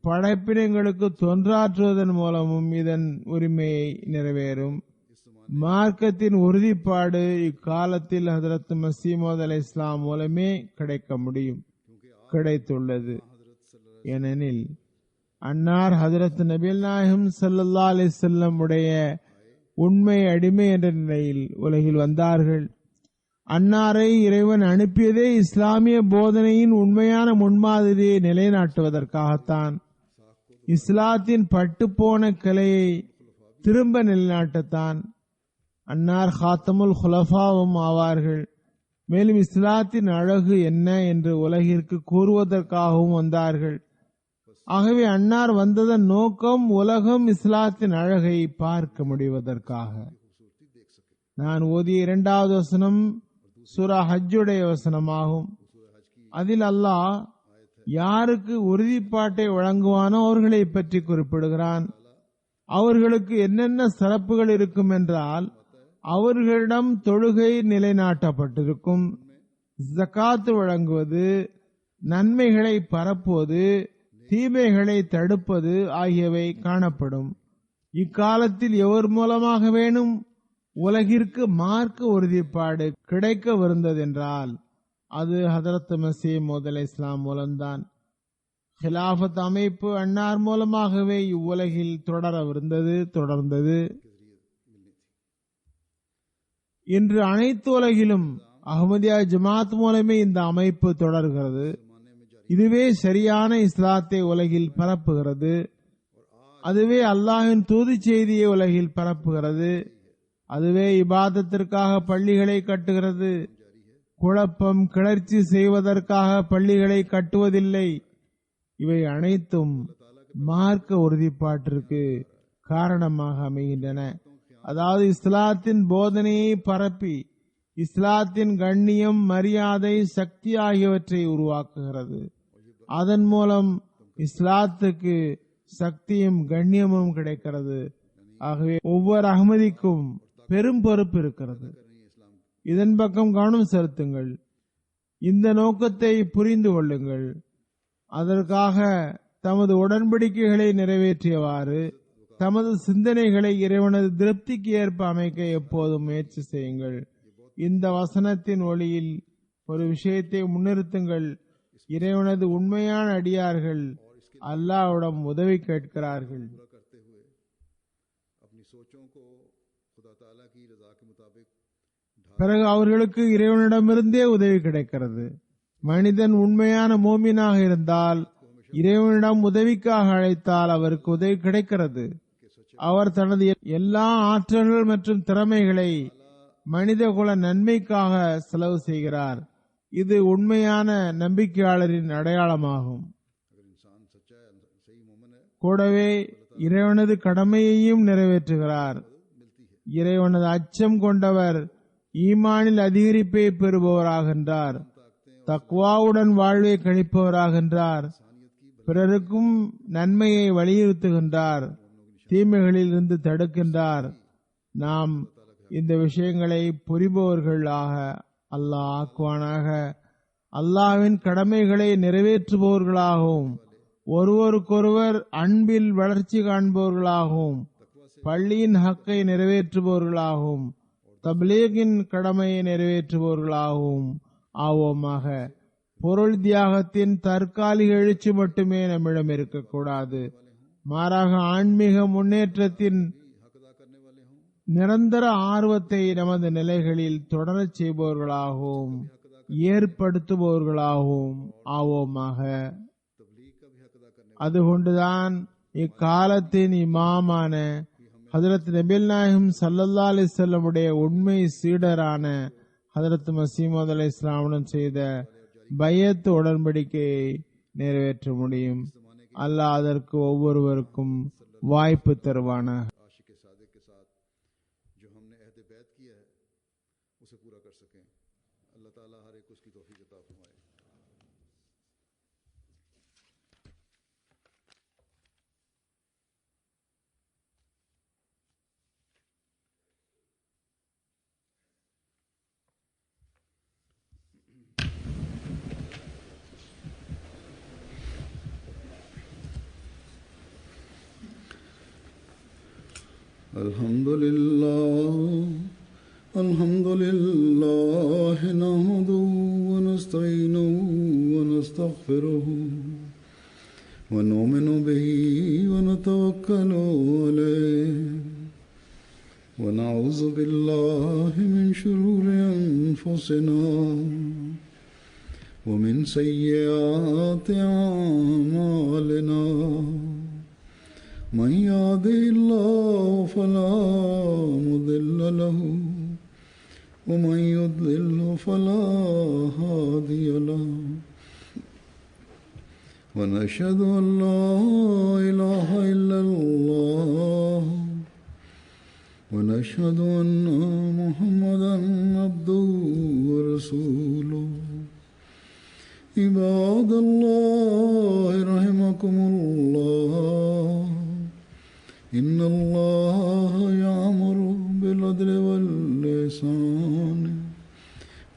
படைப்பினங்களுக்கு தொன்றாற்றுவதன் மூலமும் இதன் உரிமையை நிறைவேறும். மார்க்கத்தின் உறுதிப்பாடு இக்காலத்தில் ஹதரத் மஸீஹ் மவ்ஊத் அலைஹிஸ்ஸலாம் மூலமே கிடைக்க முடியும், கிடைத்துள்ளது. ஏனெனில் அன்னார் ஹதரத் நபிகள் நாயகம் ஸல்லல்லாஹு அலைஹி வஸல்லம் உடைய உண்மை அடிமை என்ற நிலையில் உலகில் வந்தார்கள். அன்னாரை இறைவன் அனுப்பியதே இஸ்லாமிய போதனையின் உண்மையான முன்மாதிரியை நிலைநாட்டுவதற்காகத்தான். இஸ்லாத்தின் பட்டுப்போன கிளையை திரும்ப நிலைநாட்டத்தான். அன்னார் ஹாத்தமுல் குலஃபாவும் ஆவார்கள். மேலும் இஸ்லாத்தின் அழகு என்ன என்று உலகிற்கு கூறுவதற்காகவும் வந்தார்கள். ஆகவே அன்னார் வந்ததன் நோக்கம் உலகம் இஸ்லாத்தின் அழகை பார்க்க முடிவதற்காக. நான் ஓதிய 2வது வசனம் சூரா ஹஜ்ஜுடைய வசனமாகும். அதில் அல்லாஹ் யாருக்கு உறுதிப்பாட்டை வழங்குவானோ அவர்களை பற்றி குறிப்பிடுகிறான். அவர்களுக்கு என்னென்ன சிறப்புகள் இருக்கும் என்றால், அவர்களிடம் தொழுகை நிலைநாட்டப்பட்டிருக்கும், ஜகாத் வழங்குவது, நன்மைகளை பரப்புவது, தீமைகளை தடுப்பது ஆகியவை காணப்படும். இக்காலத்தில் எவர் மூலமாக வேணும் உலகிற்கு மார்க்க உறுதிப்பாடு கிடைக்கவிருந்ததென்றால் அது ஹதரத் மஸீஹ் மவ்ஊத் அலைஹிஸ்ஸலாம் மூலம்தான். ஹிலாஃபத் அமைப்பு அன்னார் மூலமாகவே இவ்வுலகில் தொடரவிருந்தது, தொடர்ந்தது. இன்று அனைத்து உலகிலும் அஹ்மதியா ஜமாத் மூலமே இந்த அமைப்பு தொடர்கிறது. இதுவே சரியான இஸ்லாத்தை உலகில் பரப்புகிறது. அதுவே அல்லாஹ்வின் தூது செய்தியை உலகில் பரப்புகிறது. அதுவே இபாதத்திற்காக பள்ளிகளை கட்டுகிறது. குழப்பம் கிளர்ச்சி செய்வதற்காக பள்ளிகளை கட்டுவதில்லை. இவை அனைத்தும் மார்க்க உறுதிப்பாட்டிற்கு காரணமாக அமைகின்றன. அதாவது இஸ்லாத்தின் போதனையை பரப்பி இஸ்லாத்தின் கண்ணியம், மரியாதை, சக்தி ஆகியவற்றை உருவாக்குகிறது. அதன் மூலம் இஸ்லாத்துக்கு சக்தியும் கண்ணியமும் கிடைக்கிறது. ஆகவே ஒவ்வொரு அஹ்மதிக்கும் பெரும் பொறுப்பு இருக்கிறது. இதன் பக்கம் கவனம் செலுத்துங்கள். இந்த நோக்கத்தை புரிந்து கொள்ளுங்கள். அதற்காக தமது உடன்படிக்கைகளை நிறைவேற்றியவாறு தமது சிந்தனைகளை இறைவனது திருப்திக்கு ஏற்ப அமைக்க எப்போதும் முயற்சி செய்யுங்கள். இந்த வசனத்தின் ஒளியில் ஒரு விஷயத்தை முன்னிறுத்துங்கள். இறைவனது உண்மையான அடியார்கள் அல்லாஹ்விடம் உதவி கேட்கிறார்கள். பிறகு அவர்களுக்கு இறைவனிடமிருந்தே உதவி கிடைக்கிறது. மனிதன் உண்மையான மோமினாக இருந்தால் இறைவனிடம் உதவிக்காக அழைத்தால் அவருக்கு உதவி கிடைக்கிறது. அவர் தனது எல்லா ஆற்றல்கள் மற்றும் திறமைகளை மனிதகுல நன்மைக்காக செலவு செய்கிறார். இது உண்மையான நம்பிக்கையாளரின் அடையாளமாகும். கூடவே இறைவனது கடமையையும் நிறைவேற்றுகிறார். இறைவனது அச்சம் கொண்டவர் ஈமானில் அதிகரிப்பை பெறுபவராகின்றார். தக்வாவுடன் வாழ்வை கழிப்பவராகின்றார். பிறருக்கும் நன்மையை வலியுறுத்துகின்றார். தீமைகளில் இருந்து தடுக்கின்றார். நாம் இந்த விஷயங்களை புரிபவர்களாக அல்லாஹ் ஆக்குவானாக. அல்லாஹ்வின் கடமைகளை நிறைவேற்றுபவர்களாகவும் ஒருவருக்கொருவர் அன்பில் வளர்ச்சி காண்பவர்களாகவும் பள்ளியின் ஹக்கை நிறைவேற்றுபவர்களாகவும் தப்லீகின் கடமையை நிறைவேற்றுபவர்களாகவும் ஆவோமாக. பொருள் தியாகத்தின் தற்காலிக எழுச்சி மட்டுமே நம்மிடம் இருக்கக்கூடாது. மாறாக ஆன்மீக முன்னேற்றத்தின் நிரந்தர ஆர்வத்தை நமது நிலைகளில் தொடரச் செய்பவர்களாகவும் ஏற்படுத்துபவர்களாகவும் ஆவோமாக. அதுகொண்டுதான் இக்காலத்தின் இமாமான ஹஜரத் நபிகள் நாயகம் ஸல்லல்லாஹு அலைஹி வஸல்லம் உடைய உண்மை சீடரான ஹஜரத் மஸீமூத் அலைஹிஸ்ஸலாமுடன் செய்த பையத் உடன்படிக்கையை நிறைவேற்ற முடியும். அல்லாஹ் அதற்கு ஒவ்வொருவருக்கும் வாய்ப்பு தருவானாக. الحمد لله نحمده ونستعينه ونستغفره ونؤمن به ونتوكل عليه ونعوذ بالله من شرور أنفسنا ومن سيئات أعمالنا. من يهده الله فلا مضل له ومن يضلل فلا هادي له. ونشهد أن لا إله إلا الله ونشهد أن محمدا عبده ورسوله. عباد الله رحمكم الله إن الله يأمر بالعدل والإحسان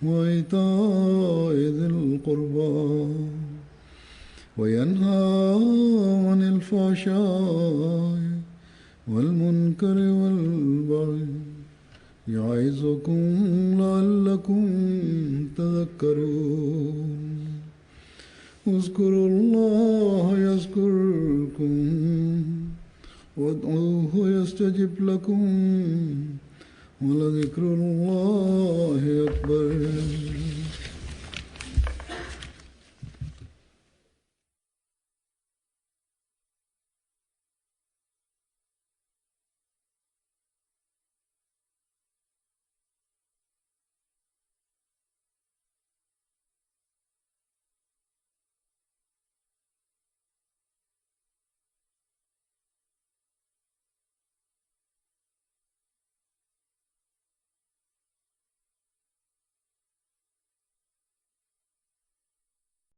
وإيتاء ذي القربى وينهى عن الفحشاء والمنكر والبغي يعظكم لعلكم تذكرون. اذكروا الله يذكركم وادعوه يستجب لكم ولذكر الله أكبر.